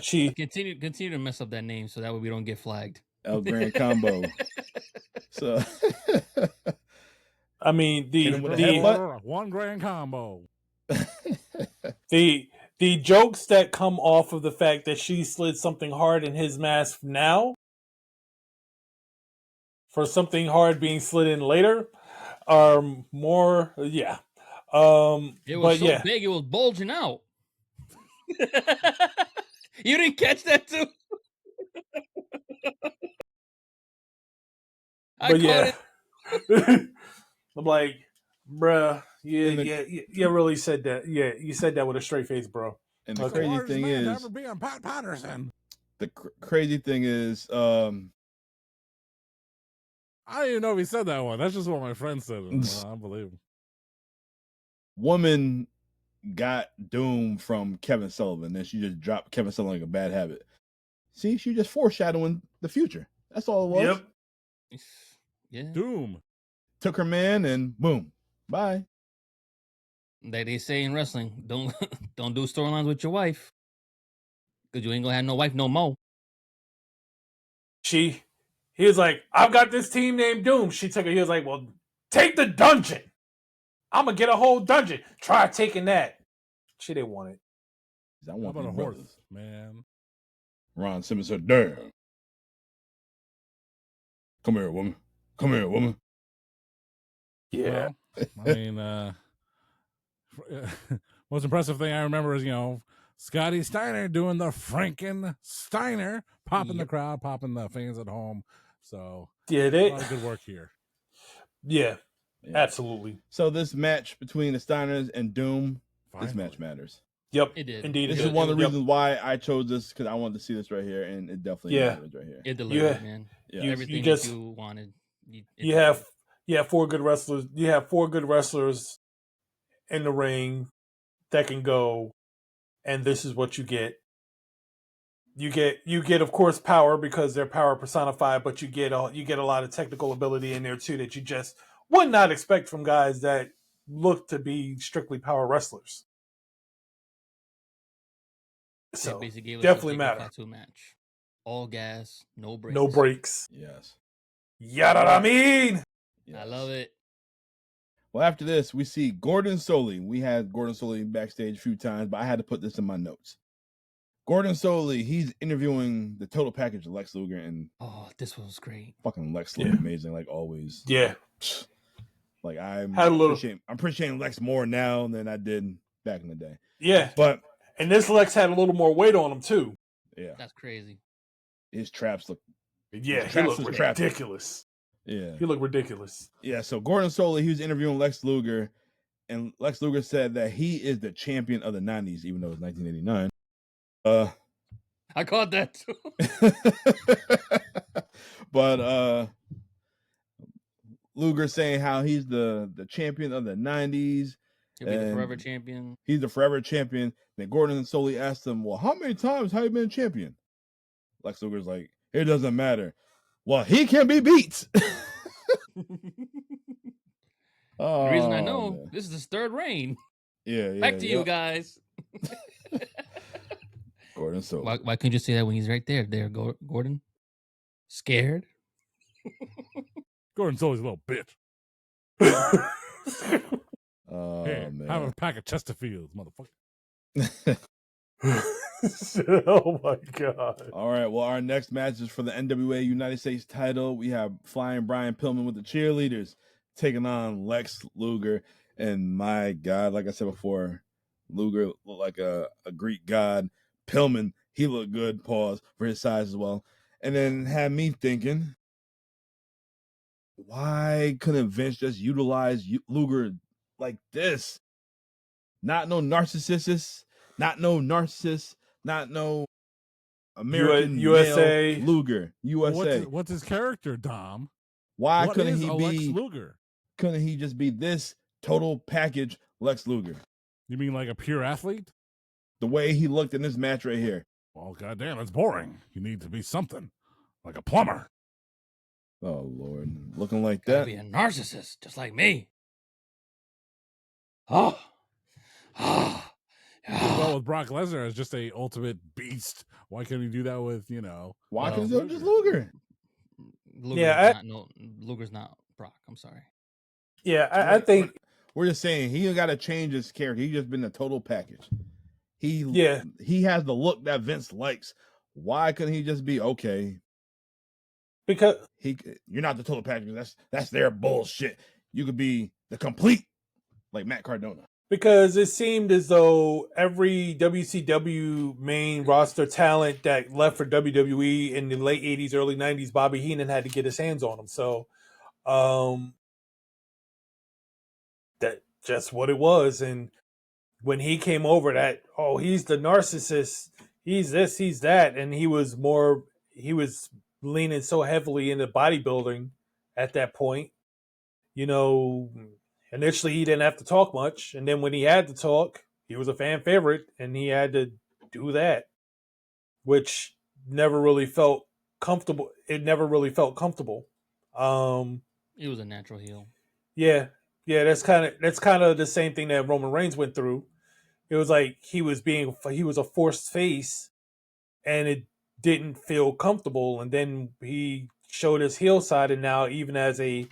She continue to mess up that name so that way we don't get flagged. El Grand Combo. So I mean the one Grand Combo. The jokes that come off of the fact that she slid something hard in his mask now for something hard being slid in later are more it was so yeah. big it was bulging out. You didn't catch that too? But yeah. I'm like, bruh, you really said that. Yeah, you said that with a straight face, bro. And the crazy thing is, never be on Pat Patterson. The crazy thing is, I didn't even know if he said that one. That's just what my friend said. Unbelievable. Woman got Doom from Kevin Sullivan, and she just dropped Kevin Sullivan like a bad habit. See, she just foreshadowing the future. That's all it was. Yep. Yeah. Doom took her man, and boom, bye. They say in wrestling, don't do storylines with your wife, because you ain't gonna have no wife no more. He was like, I've got this team named Doom. She took it. He was like, well, take the dungeon. I'm gonna get a whole dungeon. Try taking that. She didn't want it. I want a horse, man. Ron Simmons said, "Damn, come here, woman. Come here, woman." Yeah. Well, I mean, most impressive thing I remember is Scotty Steiner doing the Franken Steiner, popping the crowd, popping the fans at home. So yeah, a lot of good work here. Yeah, absolutely. So this match between the Steiners and Doom, this match matters. Yep, it did. Indeed, this is one of the reasons why I chose this, because I wanted to see this right here, and it definitely matters right here. It delivered, man. Yeah. Everything that you wanted. You have four good wrestlers. You have four good wrestlers in the ring that can go, and this is what you get. You get of course power because they're power personified, but you get a lot of technical ability in there too that you just would not expect from guys that look to be strictly power wrestlers. So basically definitely matter. Match. All gas, no brakes. No brakes. Yes. Yada-da-mean. Yes. I love it. Well, after this, we see Gordon Solie. We had Gordon Solie backstage a few times, but I had to put this in my notes. Gordon Solie, he's interviewing the total package of Lex Luger, and this was great. Fucking Lex Luger, amazing, like always. Yeah. Like I'm appreciating Lex more now than I did back in the day. Yeah. And this Lex had a little more weight on him too. Yeah. That's crazy. His traps look he looked ridiculous. Yeah. He looked ridiculous. Yeah, so Gordon Solie, he was interviewing Lex Luger, and Lex Luger said that he is the champion of the 90s, even though it's 1989. I caught that too. But Luger saying how he's the champion of the 90s. He'll be the forever champion. He's the forever champion. Then Gordon Solie asked him, well, how many times have you been champion? Lex Luger's like, it doesn't matter. Well, he can be beat. The reason I know, this is his third reign. Yeah. Back to you guys. Gordon Solie. Why couldn't you say that when he's right there? There, Gordon. Scared? Gordon Solie's a little bitch. Hey, man. Have a pack of Chesterfields, motherfucker. Oh my god. All right, well, our next match is for the NWA United States title. We have Flying Brian Pillman with the Cheerleaders taking on Lex Luger. And my god, like I said before, Luger looked like a Greek god. Pillman, he looked good, pause, for his size as well. And then had me thinking, why couldn't Vince just utilize Luger like this? Not no narcissist, not no American USA. male Luger, USA. Well, what's his character, Dom? Why What couldn't is he a be Lex Luger? Couldn't he just be this total package Lex Luger? You mean like a pure athlete? The way he looked in this match right here. Well, goddamn, it's boring. You need to be something like a plumber. Oh Lord, looking like Gotta that. be a narcissist, just like me. Oh, Well, with Brock Lesnar as just a ultimate beast, why couldn't he do that with Why well, couldn't he do it just Luger? Luger's not Brock. I'm sorry. Yeah, I think we're just saying he got to change his character. He just been a total package. He has the look that Vince likes. Why couldn't he just be okay? Because you're not the total package. That's their bullshit. You could be the complete, like Matt Cardona. Because it seemed as though every WCW main roster talent that left for WWE in the late 80s, early 90s, Bobby Heenan had to get his hands on them. So that's just what it was. And when he came over, he's the narcissist, he's this, he's that. And he was leaning so heavily into bodybuilding at that point. Initially, he didn't have to talk much, and then when he had to talk, he was a fan favorite, and he had to do that, which never really felt comfortable. It never really felt comfortable. He was a natural heel. Yeah. That's kind of the same thing that Roman Reigns went through. It was like he was a forced face, and it didn't feel comfortable. And then he showed his heel side, and now even as a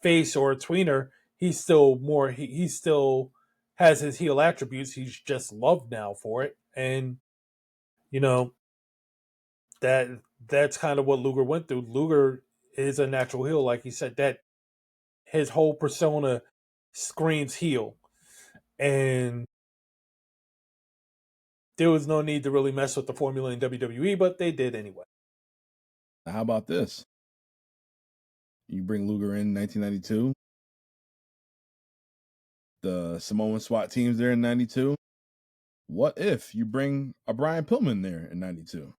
face or a tweener, he's still more. He still has his heel attributes. He's just loved now for it, and that's kind of what Luger went through. Luger is a natural heel, like he said. That his whole persona screams heel, and there was no need to really mess with the formula in WWE, but they did anyway. How about this? You bring Luger in 1992. The Samoan SWAT teams there in 92. What if you bring a Brian Pillman there in 92?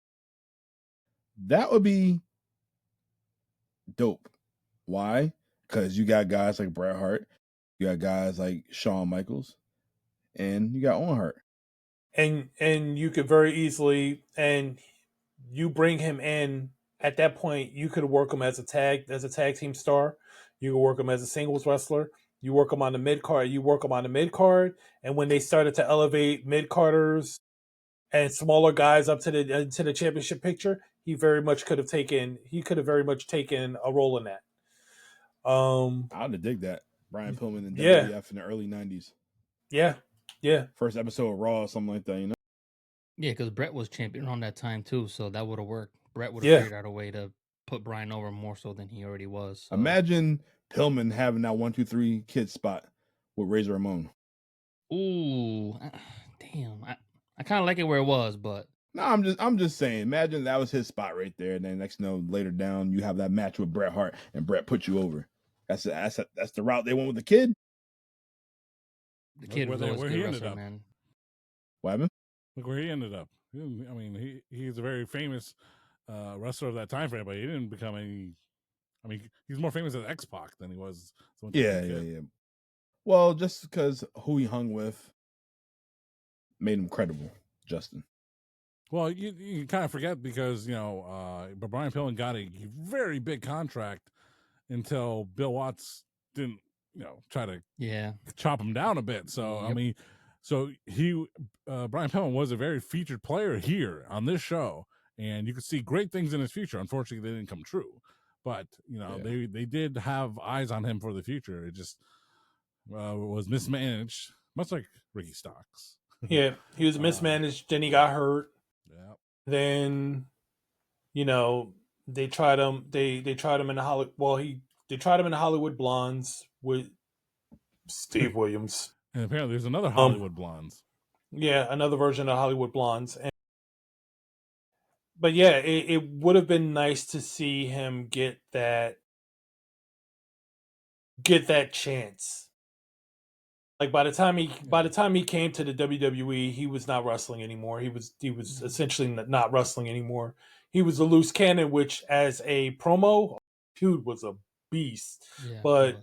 That would be dope. Why? Because you got guys like Bret Hart, you got guys like Shawn Michaels, and you got Owen Hart. And you could very easily, and you bring him in at that point, you could work him as a tag team star. You could work him as a singles wrestler. You work him on the mid card. And when they started to elevate mid carders and smaller guys up to the championship picture, he very much could have taken a role in that. I'd have dig that. Brian Pillman in WWF in the early 90s. Yeah. First episode of Raw or something like that, Yeah, because Brett was champion on that time too, so that would have worked. Brett would have figured out a way to put Brian over more so than he already was. So. Imagine Pillman having that 1, 2, 3 kid spot with Razor Ramon. Ooh, damn! I kind of like it where it was, but no, I'm just saying. Imagine that was his spot right there, and then next later down you have that match with Bret Hart, and Bret put you over. That's the route they went with the kid. The kid was always a good wrestler, man. What happened? Look where he ended up. I mean, he's a very famous wrestler of that time frame, but he didn't become any. I mean, he's more famous as X-Pac than he was. Yeah. Well, just because who he hung with made him credible, Justin. Well, you kind of forget because but Brian Pillman got a very big contract until Bill Watts didn't try to chop him down a bit. So I mean, so Brian Pillman was a very featured player here on this show, and you could see great things in his future. Unfortunately, they didn't come true, but they did have eyes on him for the future. It just was mismanaged, much like Ricky Starks. Yeah, he was mismanaged. Then he got hurt. Yeah. Then, they tried him. They tried him in the Hollywood. Well, they tried him in the Hollywood Blondes with Steve Williams. And apparently, there's another Hollywood Blondes. Yeah, another version of Hollywood Blondes. But yeah, it would have been nice to see him get that chance. Like by the time he came to the WWE, he was not wrestling anymore. He was essentially not wrestling anymore. He was a loose cannon, which as a promo, dude was a beast. Yeah, but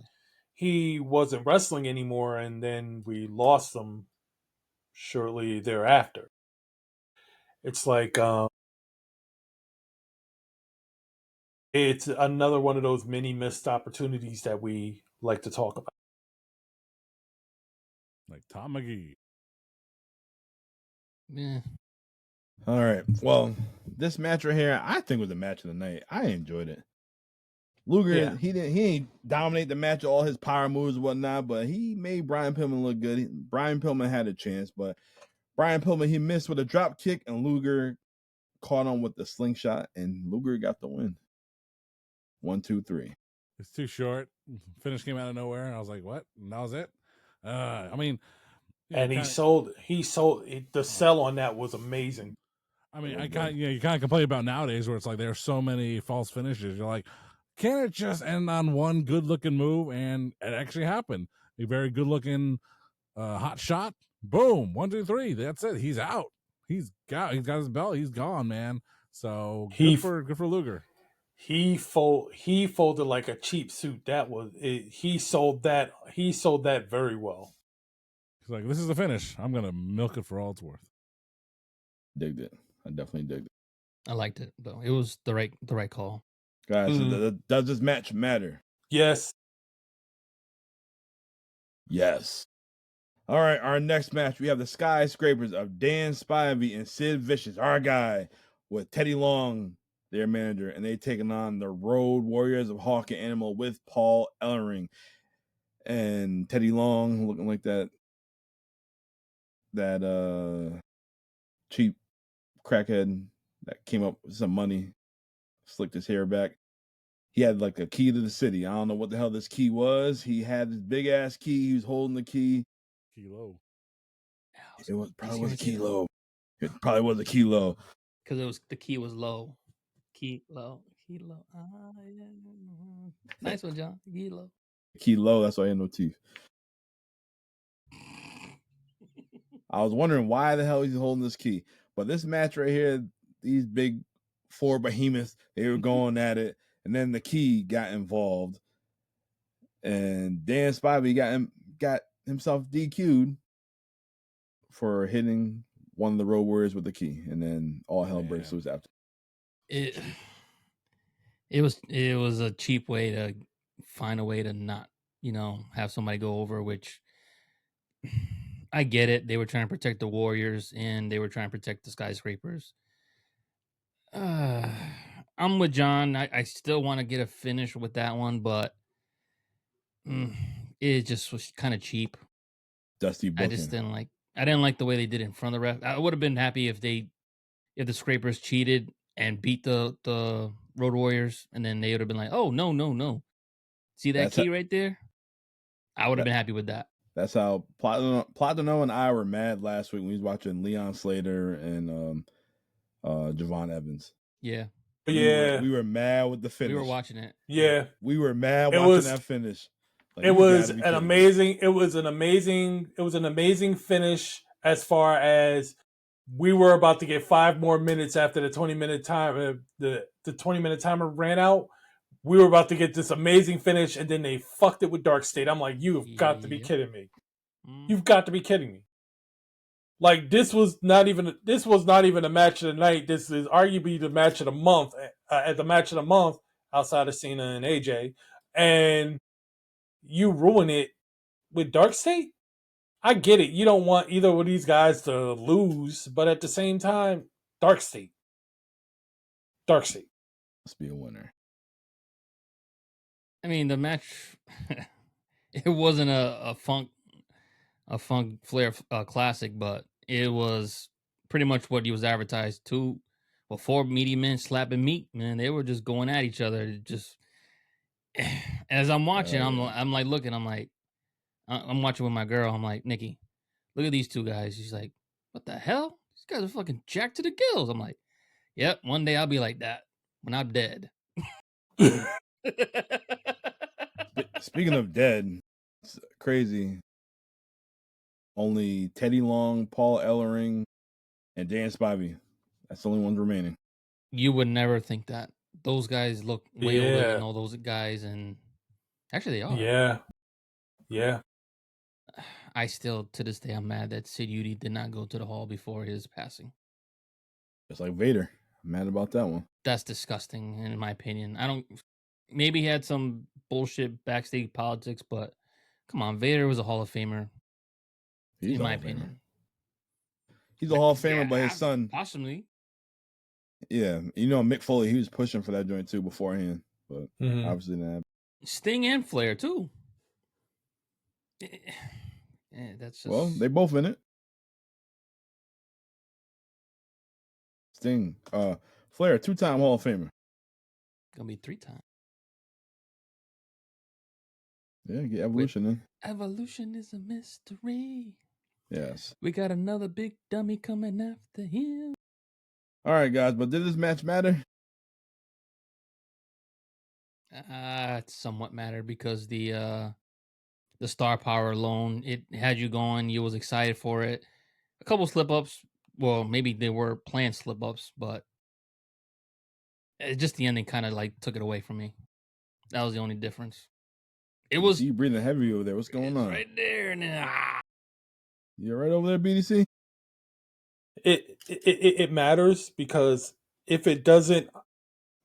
he wasn't wrestling anymore, and then we lost him shortly thereafter. It's like it's another one of those many missed opportunities that we like to talk about. Like Tom McGee. Yeah. All right. Well, this match right here, I think was the match of the night. I enjoyed it. Luger, he ain't dominate the match, all his power moves and whatnot, but he made Brian Pillman look good. Brian Pillman had a chance, but Brian Pillman, he missed with a drop kick, and Luger caught on with the slingshot, and Luger got the win. 1, 2, 3. It's too short. Finish came out of nowhere, and I was like, "What?" And that was it. I mean, and he sold the sell on that was amazing. I mean, you kind of complain about nowadays where it's like there's so many false finishes. You're like, can it just end on one good looking move? And it actually happened. A very good looking hot shot. Boom. 1, 2, 3. That's it. He's out. He's got his belt. He's gone, man. So good for Luger. He folded like a cheap suit. That was it. He sold that very well. He's like, this is the finish. I'm gonna milk it for all it's worth. Digged it. I definitely digged it. I liked it though. It was the right call. Guys, does this match matter? Yes. Yes. All right, our next match, we have the Skyscrapers of Dan Spivey and Sid Vicious, our guy, with Teddy Long, their manager, and they taking on the Road Warriors of Hawk and Animal with Paul Ellering. And Teddy Long looking like that cheap crackhead that came up with some money, slicked his hair back. He had like a key to the city. I don't know what the hell this key was. He had this big ass key. He was holding the key. Kilo. It probably was a kilo. It probably was a kilo. Because the key was low. Kilo. Nice one, John. Kilo. Kilo. That's why I had no teeth. I was wondering why the hell he's holding this key. But this match right here, these big 4 behemoths, they were going at it. And then the key got involved. And Dan Spivey got himself DQ'd for hitting one of the Road Warriors with the key. And then all hell breaks loose after. It was a cheap way to find a way to not, have somebody go over, which I get it. They were trying to protect the Warriors and they were trying to protect the Skyscrapers. I'm with John. I still want to get a finish with that one, but it just was kind of cheap. Dusty booking. I didn't like the way they did it in front of the ref. I would have been happy if the Scrapers cheated and beat the Road Warriors, and then they would have been like, "Oh no. See that key right there?" I would have been happy with that. That's how Platino and I were mad last week when we was watching Leon Slater and Javon Evans. Yeah. We were mad with the finish. We were watching it. Yeah. We were mad watching that finish. Like, it was an amazing finish as far as we were about to get 5 more minutes after the 20-minute time the 20-minute timer ran out. We were about to get this amazing finish, and then they fucked it with Dark State. I'm like, you've got to be kidding me. You've got to be kidding me. Like, this was not even a match of the night. This is arguably the match of the month. At the match of the month, outside of Cena and AJ, and you ruin it with Dark State. I get it. You don't want either of these guys to lose, but at the same time, Dark State. Must be a winner. I mean, the match, it wasn't a Funk Flair classic, but it was pretty much what he was advertised to. Well, 4 meaty men slapping meat, man. They were just going at each other. Just as I'm watching, I'm like looking. I'm like, I'm watching with my girl. I'm like, Nikki, look at these 2 guys. She's like, what the hell? These guys are fucking jacked to the gills. I'm like, yep, one day I'll be like that when I'm dead. Speaking of dead, it's crazy. Only Teddy Long, Paul Ellering, and Dan Spivey. That's the only ones remaining. You would never think that. Those guys look way older than all those guys, and actually they are. Yeah. I still, to this day, I'm mad that Sid Udy did not go to the hall before his passing. Just like Vader. I'm mad about that one. That's disgusting, in my opinion. Maybe he had some bullshit backstage politics, but come on, Vader was a Hall of Famer. He's in my opinion. He's a Hall of Famer, but his son. Possibly. Yeah. Mick Foley, he was pushing for that joint too beforehand, but obviously not. Sting and Flair too. That's just... Well, they both in it. Sting, Flair, 2-time Hall of Famer. Gonna be 3 times. Yeah, get Evolution in. Evolution is a mystery. Yes. We got another big dummy coming after him. All right, guys, but did this match matter? It somewhat mattered because the star power alone, it had you going. You was excited for it. A couple slip-ups. Well, maybe they were planned slip-ups, but just the ending kind of like took it away from me. That was the only difference. It was... You breathing heavy over there. What's going on? Right there. And then, You're right over there, BDC? It matters because if it doesn't,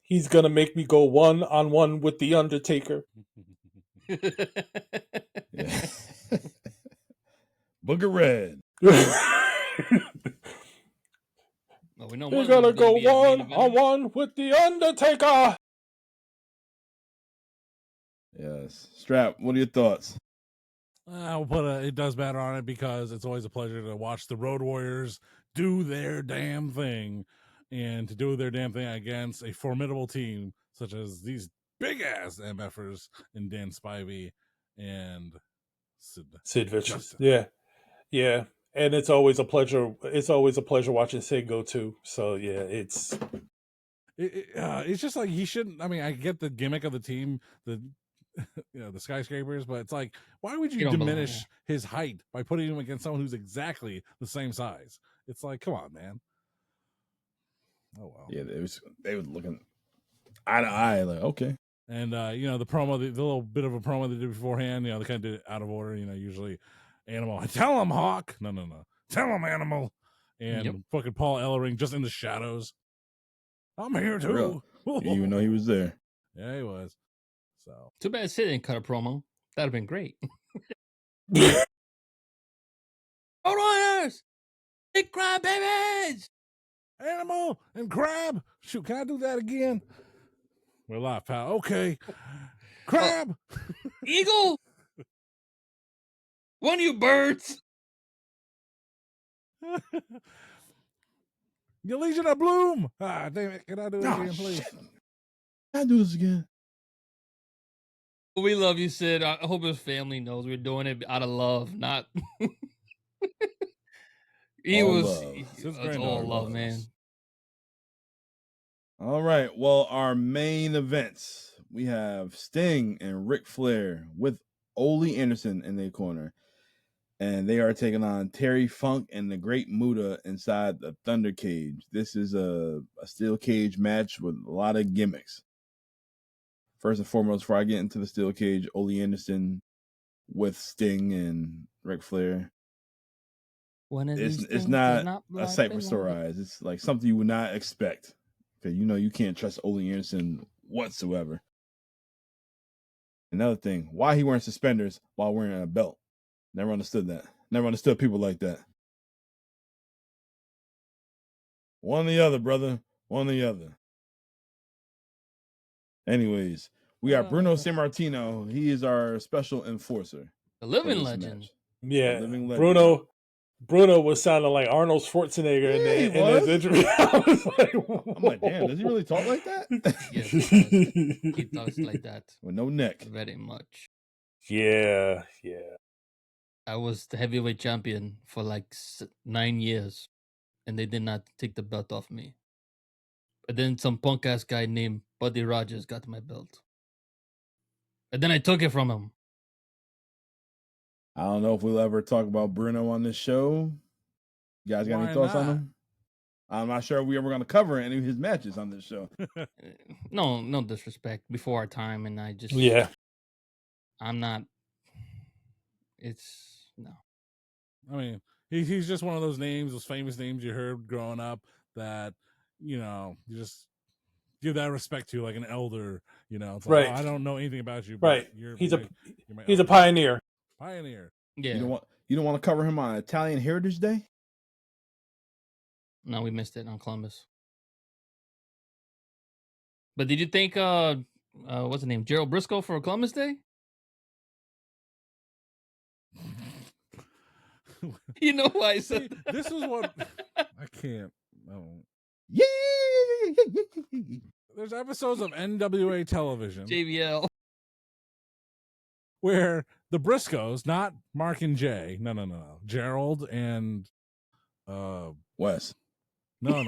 he's going to make me go 1-on-1 with The Undertaker. Yeah. Booger Red. Well, we know You're going to go 1-on-1 with The Undertaker. Yes. Strap, what are your thoughts? I'll put it does matter on it because it's always a pleasure to watch the Road Warriors do their damn thing, and to do their damn thing against a formidable team such as these big ass MFers and Dan Spivey and Sid Vicious. Yeah. And it's always a pleasure. It's always a pleasure watching Sid go too. So yeah, it's just like he shouldn't. I mean, I get the gimmick of the team, the Skyscrapers, but it's like, why would you diminish his height by putting him against someone who's exactly the same size? It's like, come on, man. Oh well. Yeah, they were looking eye to eye, like, okay. And the promo, the little bit of a promo they did beforehand, they kind of did it out of order. Usually, Animal, tell him Hawk, no, tell him Animal, and fucking Paul Ellering just in the shadows. I'm here too. You didn't even know he was there. Yeah, he was. So too bad Sid didn't cut a promo. That'd have been great. All right, big crab babies, Animal and Crab. Shoot, can I do that again? We're live, pal. Okay, Crab, Eagle. One of you birds. Your Legion of Bloom. Ah, damn it. Can I do it again, please? Shit. Can I do this again? We love you, Sid. I hope his family knows we're doing it out of love, not... It's all love, man. All right. Well, our main events. We have Sting and Ric Flair with Ole Anderson in their corner. And they are taking on Terry Funk and the Great Muda inside the Thunder Cage. This is a steel cage match with a lot of gimmicks. First and foremost, before I get into the steel cage, Ole Anderson with Sting and Ric Flair. It's not a sight for sore eyes. It's like something you would not expect. Because you can't trust Ole Anderson whatsoever. Another thing, why he wearing suspenders while wearing a belt? Never understood that. Never understood people like that. One or the other, brother. One or the other. Anyways, we got Bruno Sammartino. He is our special enforcer. The living legend. Match. Yeah. Living legend. Bruno was sounding like Arnold Schwarzenegger in his interview. I'm like, damn, does he really talk like that? Yes, he talks like that. With no neck. Very much. Yeah. I was the heavyweight champion for like 9 years, and they did not take the belt off me. But then some punk ass guy named Buddy Rogers got my belt, and then I took it from him. I don't know if we'll ever talk about Bruno on this show. You guys got any thoughts on him? I'm not sure if we're ever going to cover any of his matches on this show. No disrespect. Before our time, and I just I'm not. It's no. I mean, he's just one of those names, those famous names you heard growing up that, you just give that respect to, like an elder. It's like, I don't know anything about you, but he's a pioneer. Pioneer. Yeah. You don't want to cover him on Italian Heritage Day? No, we missed it on Columbus. But did you think what's the name? Gerald Briscoe for Columbus Day? You know why I said that? This is what I can't. No. Yeah. There's episodes of NWA television, JBL, where the Briscoes, not Mark and Jay, no, Gerald and Wes. No.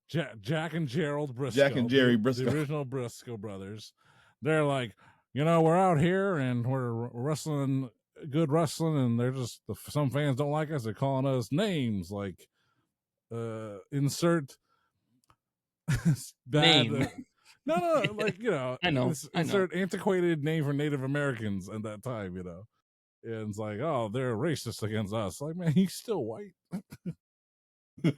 Jack and Gerald Briscoe. Jack and Jerry Briscoe. The original Briscoe brothers. They're like, we're out here and we're wrestling, good wrestling, and they're just, some fans don't like us. They're calling us names like insert bad. Name. No, like, I know. Insert antiquated name for Native Americans at that time, And it's like, oh, they're racist against us. Like, man, he's still white. You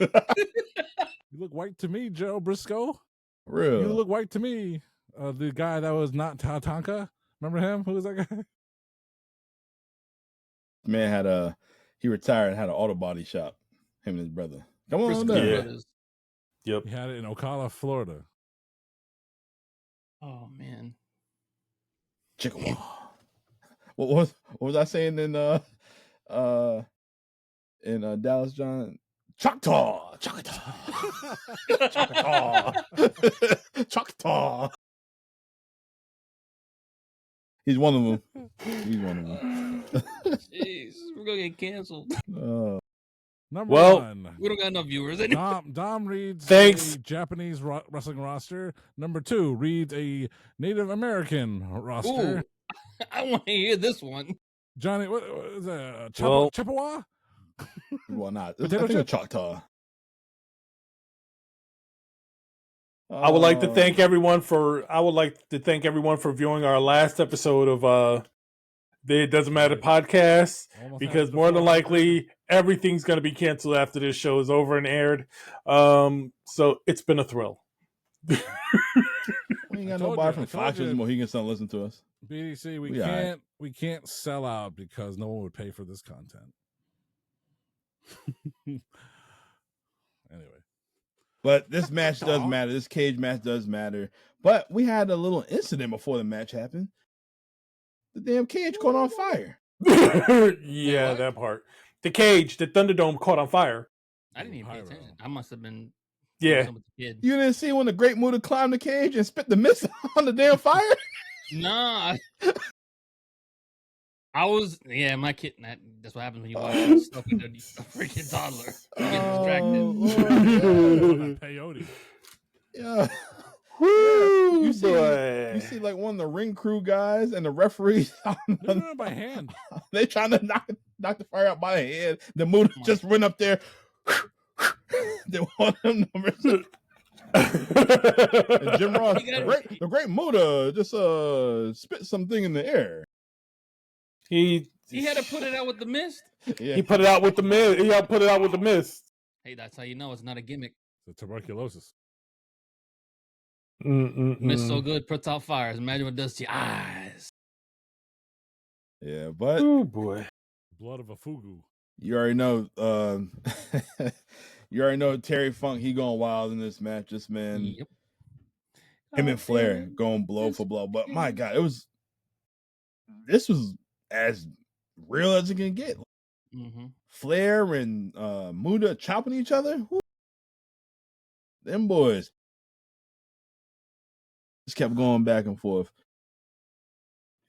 look white to me, Joe Briscoe. Real. You look white to me. The guy that was not Tatanka. Remember him? Who was that guy? Man he retired and had an auto body shop. Him and his brother. Come on down. Yep. He had it in Ocala, Florida. Oh man. Chickasaw. What was I saying in Dallas, John? Choctaw. Choctaw. He's one of them. Jeez, we're gonna get canceled. Number one. We don't got enough viewers. Dom reads a Japanese wrestling roster. Number two reads a Native American roster. Ooh, I want to hear this one. Johnny, what is that? Chippewa? Well, not. I think a Choctaw. I would like to thank everyone for viewing our last episode of the It Doesn't Matter podcast, because more than likely everything's going to be canceled after this show is over and aired. So it's been a thrill. We ain't got nobody from Fox anymore. He can still listen to us. BDC, we can't sell out because no one would pay for this content. Anyway. But this match does matter. This cage match does matter. But we had a little incident before the match happened. The damn cage caught on fire. Yeah, that part. The Thunderdome caught on fire. I didn't even pay attention. I must have been. Yeah. With the kid. You didn't see when the Great Muda climbed the cage and spit the mist on the damn fire? Nah. I was, my kid. That's what happens when you watch stuff with a freaking toddler. You get distracted. Peyote. Yeah. Woo, you see like one of the ring crew guys and the referees by hand. They trying to knock the fire out by hand. The Muda just went up there. They want them numbers. And Jim Ross, the great Muda, just spit something in the air. He had to put it out with the mist. Yeah. He put it out with the mist. Hey, that's how you know it's not a gimmick. The tuberculosis. Mist so good, puts out fires. Imagine what it does to your eyes. Yeah, but oh boy, blood of a fugu. You already know. You already know Terry Funk. He going wild in this match. This man, yep. Him and Flair going blow for blow. But my God, this was as real as it can get. Mm-hmm. Flair and Muda chopping each other. Woo. Them boys just kept going back and forth.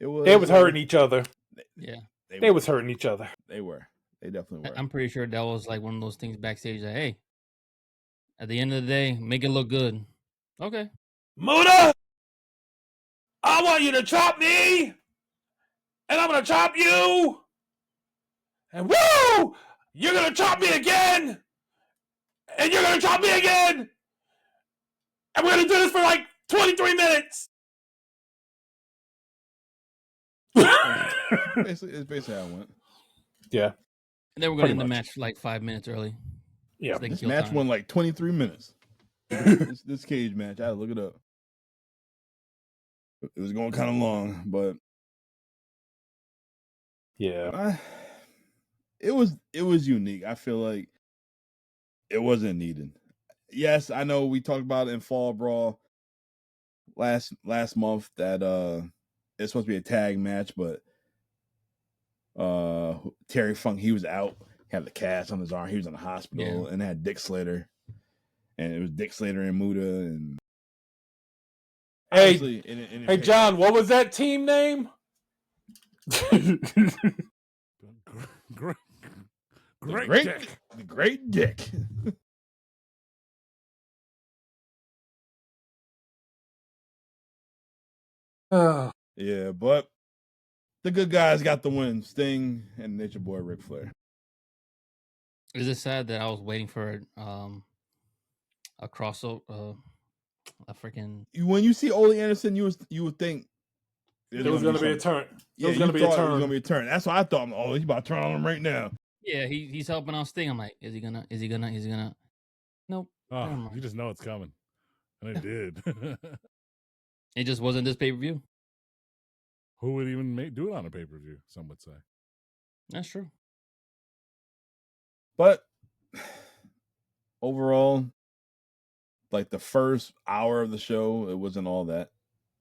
They was hurting each other. Yeah. They was hurting each other. They were. They definitely were. I'm pretty sure that was like one of those things backstage that, hey, at the end of the day, make it look good. Okay. Muda, I want you to chop me, and I'm going to chop you. And woo, you're going to chop me again, and you're going to chop me again. And we're going to do this for like 23 minutes. It's basically how it went. Yeah. And then we're going to end the match like 5 minutes early. Yeah. So This match went like 23 minutes. this cage match, I had to look it up. It was going kind of long, but yeah, it was unique. I feel like it wasn't needed. Yes, I know we talked about it in Fall Brawl last month that it's supposed to be a tag match, but Terry Funk, he was out. He had the cast on his arm. He was in the hospital, and they had Dick Slater, and it was Dick Slater and Muda. And hey, John, what was that team name? Great Dick. The Great Dick. Yeah, but the good guys got the win. Sting and Nature Boy Ric Flair. Is it sad that I was waiting for a crossover, a freaking... When you see Ole Anderson, you would think there was going to be a turn. Yeah, there was going to be a turn. It was going to be a turn. That's what I thought. Oh, he's about to turn on him right now. Yeah, he's helping out Sting. I'm like, is he gonna? Nope. Oh, you just know it's coming, and it did. It just wasn't this pay-per-view. Who would even do it on a pay-per-view? Some would say. That's true. But overall, like the first hour of the show, it wasn't all that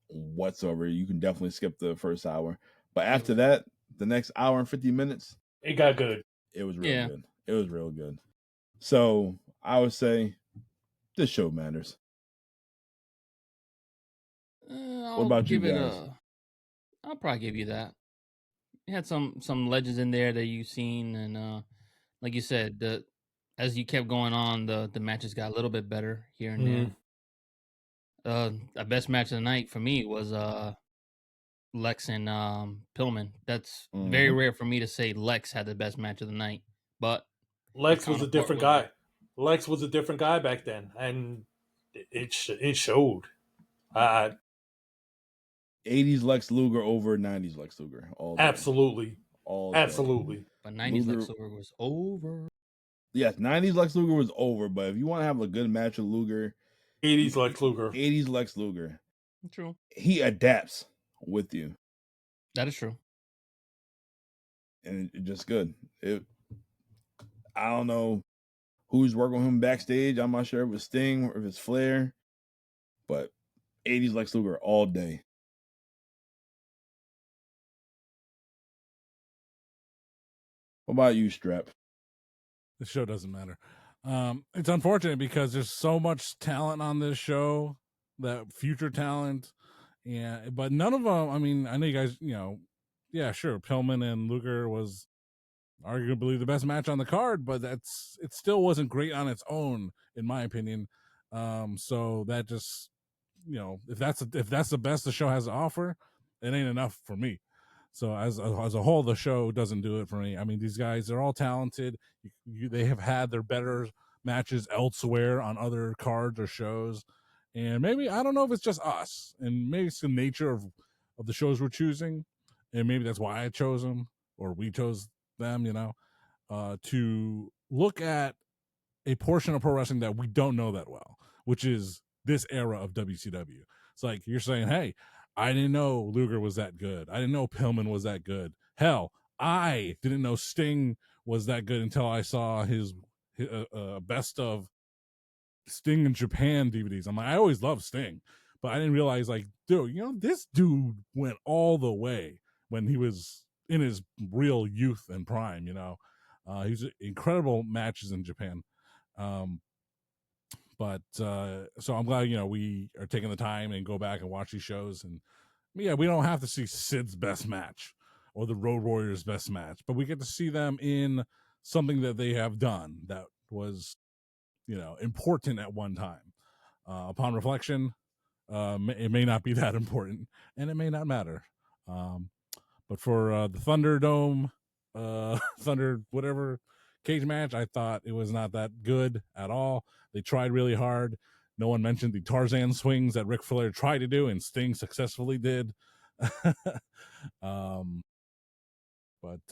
whatsoever. You can definitely skip the first hour. But after that, the next hour and 50 minutes, it got good. It was real good. It was real good. So I would say this show matters. What about you guys? I'll probably give you that. You had some legends in there that you've seen, and like you said, as you kept going on, the matches got a little bit better here and there. The best match of the night for me was Lex and Pillman. That's very rare for me to say Lex had the best match of the night, but Lex was a different guy. Lex was a different guy back then, and it showed. 80s Lex Luger over 90s Lex Luger. Absolutely. Absolutely. But 90s Lex Luger was over. Yes, 90s Lex Luger was over, but if you want to have a good match with Luger, 80s Lex Luger. 80s Lex Luger. True. He adapts with you. That is true. And it's just good. I don't know who's working with him backstage. I'm not sure if it's Sting or if it's Flair, but 80s Lex Luger all day. What about you, Strap? The show doesn't matter. It's unfortunate because there's so much talent on this show, that future talent, but none of them. I mean, I know you guys. Yeah, sure. Pillman and Luger was arguably the best match on the card, but it still wasn't great on its own, in my opinion. So that just, if that's the best the show has to offer, it ain't enough for me. So as a whole, the show doesn't do it for me. I mean, these guys, they're all talented. They have had their better matches elsewhere on other cards or shows. And maybe, I don't know if it's just us, and maybe it's the nature of the shows we're choosing. And maybe that's why I chose them, or we chose them, to look at a portion of pro wrestling that we don't know that well, which is this era of WCW. It's like you're saying, hey, I didn't know Luger was that good. I didn't know Pillman was that good. Hell, I didn't know Sting was that good until I saw his best of Sting in Japan DVDs. I'm like, I always loved Sting, but I didn't realize, like, dude, this dude went all the way when he was in his real youth and prime. He's incredible matches in Japan. But so I'm glad, we are taking the time and go back and watch these shows. And yeah, we don't have to see Sid's best match or the Road Warriors best match, but we get to see them in something that they have done that was, important at one time. Upon reflection, it may not be that important, and it may not matter. But for the Thunderdome, Thunder whatever cage match, I thought it was not that good at all. They tried really hard. No one mentioned the Tarzan swings that Ric Flair tried to do and Sting successfully did. But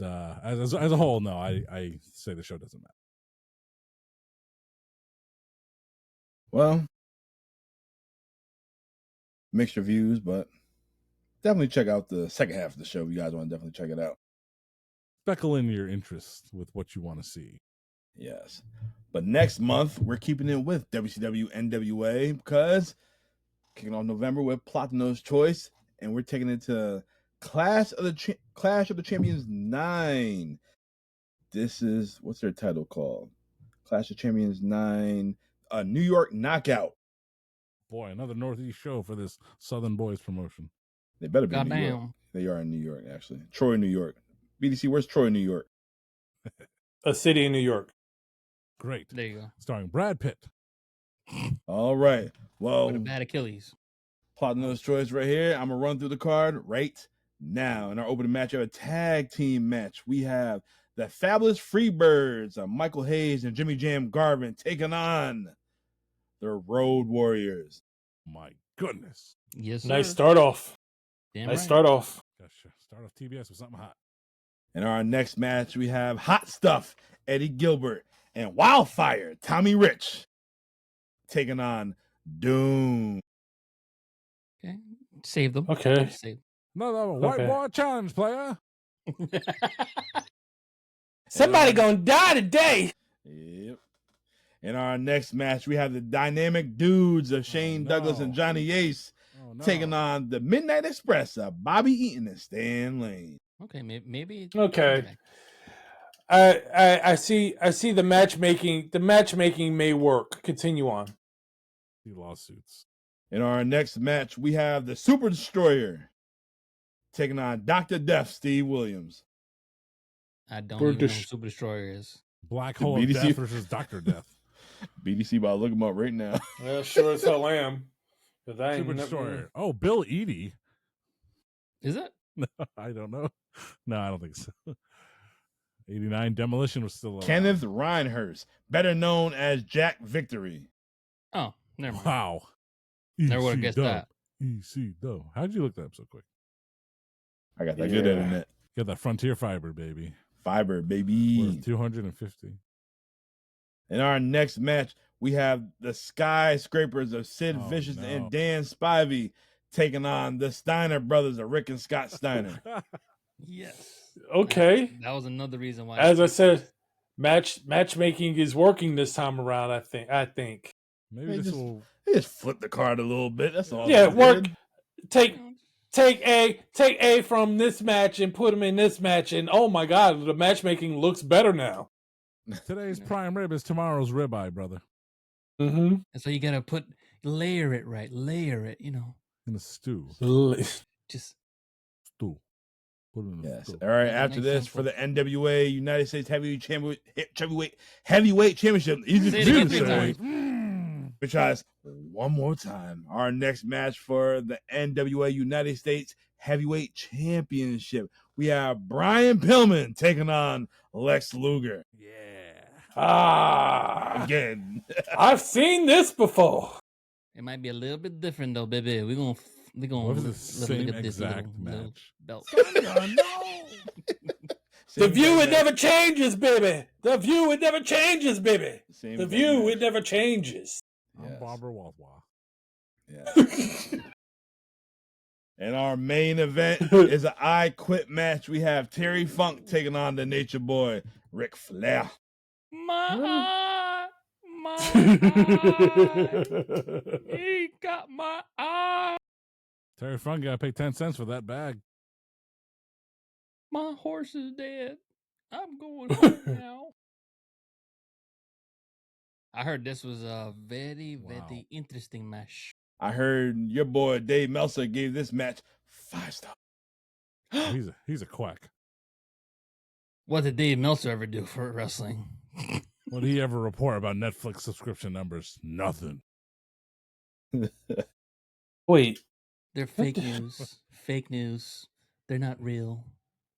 as a whole, no, I say the show doesn't matter. Well, mixed reviews, but definitely check out the second half of the show. If you guys want to definitely check it out. Speckle in your interest with what you want to see. Yes. But next month, we're keeping it with WCW NWA because kicking off November with Platino's Choice, and we're taking it to Clash of the Champions 9. This is, what's their title called? Clash of Champions 9, New York Knockout. Boy, another Northeast show for this Southern Boys promotion. They better be in New York. They are in New York, actually. Troy, New York. BDC, where's Troy, New York? A city in New York. Great. There you go. Starring Brad Pitt. All right. Well, with a bad Achilles. Platino's Choice right here. I'm going to run through the card right now. In our opening match, we have a tag team match. We have the Fabulous Freebirds, Michael Hayes and Jimmy Jam Garvin, taking on the Road Warriors. My goodness. Yes, sir. Nice start off. Start off. Gosh, start off TBS with something hot. In our next match, we have Hot Stuff, Eddie Gilbert, and Wildfire, Tommy Rich, taking on Doom. Okay. Save them. Okay. Another white boy challenge, player. Somebody gonna die today. Yep. In our next match, we have the dynamic dudes of Shane Douglas and Johnny Ace taking on the Midnight Express of Bobby Eaton and Stan Lane. Okay, maybe. Okay. I see the matchmaking. The matchmaking may work. Continue on. The lawsuits. In our next match, we have the Super Destroyer taking on Dr. Death, Steve Williams. I don't even know who Super Destroyer is. Black Hole of Death versus Dr. Death. BDC about to look him up right now. Well, sure as hell am. Super Destroyer. Oh, Bill Eadie. Is it? No, I don't know. No, I don't think so. 89 Demolition was still alive. Kenneth Reinhurst, better known as Jack Victory. Oh, never mind. Wow. Never would have guessed that. EC Dub. How'd you look that up so quick? I got that good internet. Got that Frontier Fiber, baby. Fiber, baby. Worth 250. In our next match, we have the Skyscrapers of Sid Vicious and Dan Spivey taking on the Steiner Brothers of Rick and Scott Steiner. Yes. Okay. That was another reason why. As I said, matchmaking is working this time around. I think. Maybe they just flip the card a little bit. That's all. Yeah, work. Take A from this match and put him in this match, and oh my God, the matchmaking looks better now. Today's prime rib is tomorrow's ribeye, brother. Mm-hmm. And so you gotta layer it right, in a stew. Just stew. Put it in a stew. All right. After this, for the NWA United States Heavyweight Championship, easy for me to say. We try this one more time. Our next match for the NWA United States Heavyweight Championship, we have Brian Pillman taking on Lex Luger. Yeah. Again. I've seen this before. It might be a little bit different though, baby. We're gonna look at this little belt. The view, it never changes, baby. The view, it never changes, baby. The view, it never changes. I'm Barbara Waltwa. Yeah. And our main event is an I Quit match. We have Terry Funk taking on the Nature Boy, Ric Flair. My eye. He got my eye. Terry Funk gotta pay 10 cents for that bag. My horse is dead. I'm going home now. I heard this was a very, very interesting match. I heard your boy Dave Meltzer gave this match 5 stars. Oh, he's a quack. What did Dave Meltzer ever do for wrestling? What did he ever report about Netflix subscription numbers? Nothing. Wait, They're fake news. Fake news. They're not real.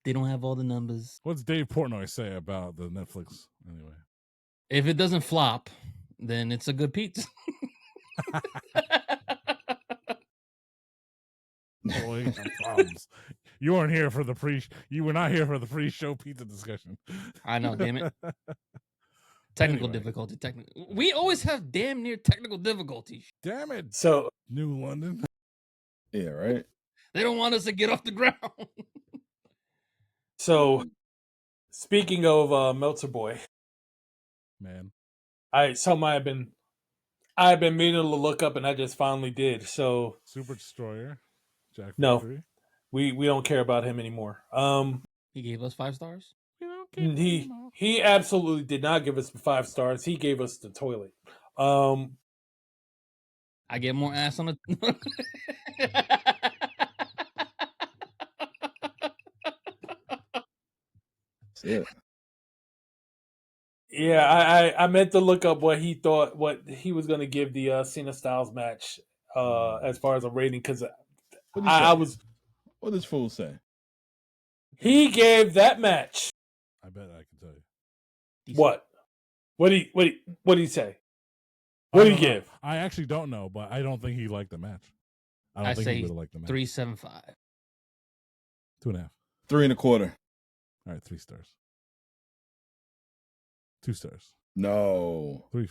They don't have all the numbers. What's Dave Portnoy say about the Netflix anyway? If it doesn't flop, then it's a good pizza. Oh, he got problems. You weren't here for the pre. You were not here for the pre-show pizza discussion. I know, damn it. Technical Anyway. difficulty. We always have damn near technical difficulties. Damn it! so New London. Yeah, right. They don't want us to get off the ground. so speaking of Meltzer Boy, Man, something I've been meaning to look up, and I just finally did. So Super Destroyer. Jack No. Factory. we don't care about him anymore. He gave us 5 stars. We don't care anymore. He absolutely did not give us 5 stars. He gave us the toilet. I get more ass on the. That's it. Yeah, I meant to look up what he was going to give the Cena Styles match as far as a rating, because What does fool say? He gave that match. I bet I can tell you. Decent. What? What did he say? What did he give? I actually don't know, but I don't think he liked the match. I don't I think say he would have liked the match. 3.75. 2.5. 3.25. All right, 3 stars. 2 stars. No. 3.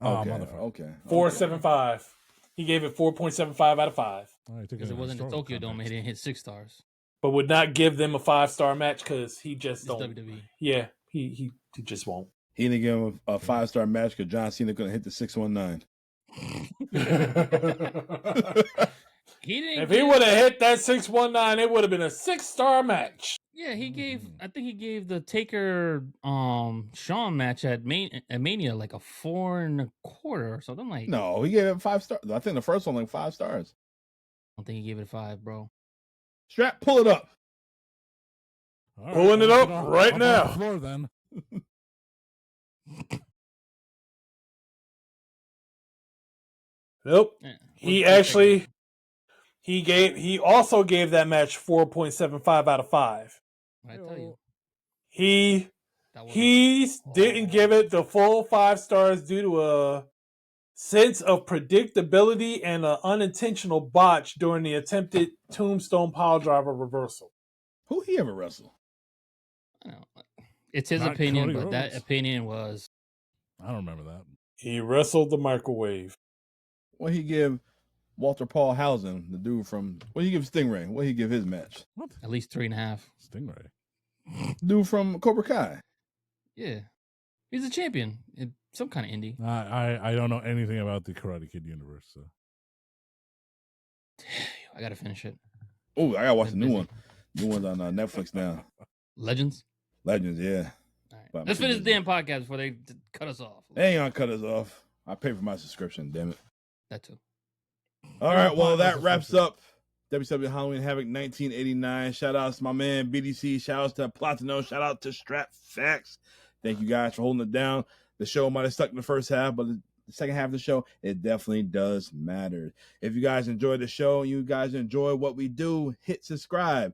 Oh, Okay. motherfucker. Okay. 4.75. He gave it 4.75 out of 5. All right, Because it wasn't the Tokyo Dome, he didn't hit 6 stars. But would not give them a 5-star match because he just It's don't. WWE. Yeah, he just won't. He didn't give him a 5-star match because John Cena couldn't hit the 619. He didn't. If he would have hit that 619, it would have been a 6-star match. Yeah, he gave. I think he gave the Taker Shawn match at Mania like a 4.25 or something. Like, No, he gave it 5 stars. I think the first one like 5 stars. I don't think he gave it a 5, bro. Strap, pull it up. All right, Pulling it up I'll right on now. the floor then. Nope. Yeah. He also gave that match 4.75 out of 5. I tell you, He that was didn't give it the full 5 stars due to a sense of predictability and an unintentional botch during the attempted Tombstone Piledriver reversal. Who he ever wrestle? I know. It's his Not opinion, Cody but that Rhodes. opinion was I don't remember that. He wrestled the microwave. What he give Walter Paul Hausen, the dude from what he give Stingray? What he give his match? What? at least 3.5. Stingray. Dude from Cobra Kai. Yeah, he's a champion in some kind of indie. I don't know anything about the Karate Kid universe. So. I gotta finish it. Oh, I gotta watch the Been new busy. one. New one's on Netflix now. Legends. Legends, yeah. All right. But I'm Let's too finish the busy. damn podcast before they cut us off. They ain't gonna cut us off. I pay for my subscription, damn it. That too. All right, well, that wraps up WCW Halloween Havoc 1989. Shout outs to my man BDC. Shout outs to Platino. Shout out to Strap Facts. Thank you guys for holding it down. The show might have stuck in the first half, but the second half of the show, it definitely does matter. If you guys enjoyed the show, you guys enjoy what we do, hit subscribe.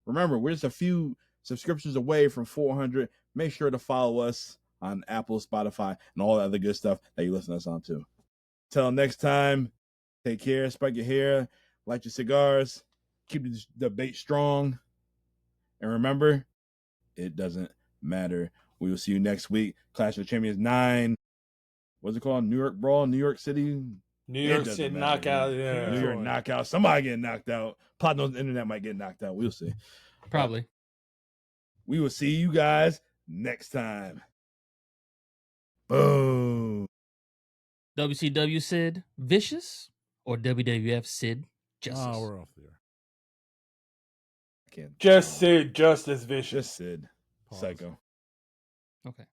Remember, we're just a few subscriptions away from 400. Make sure to follow us on Apple, Spotify, and all the other good stuff that you listen to us on to. Till next time, take care, spike your hair, light your cigars, keep the debate strong, and remember, it doesn't matter. We will see you next week. Clash of Champions 9. What's it called? New York Brawl, New York City. New York City knockout. Yeah. New York knockout. Somebody getting knocked out. Platino's internet might get knocked out. We'll see. Probably. We will see you guys next time. Boom. WCW Sid Vicious or WWF Sid Justice? Oh, we're off the air. I can't. Just Sid, just as vicious. Just Sid. Pause. Psycho. Okay.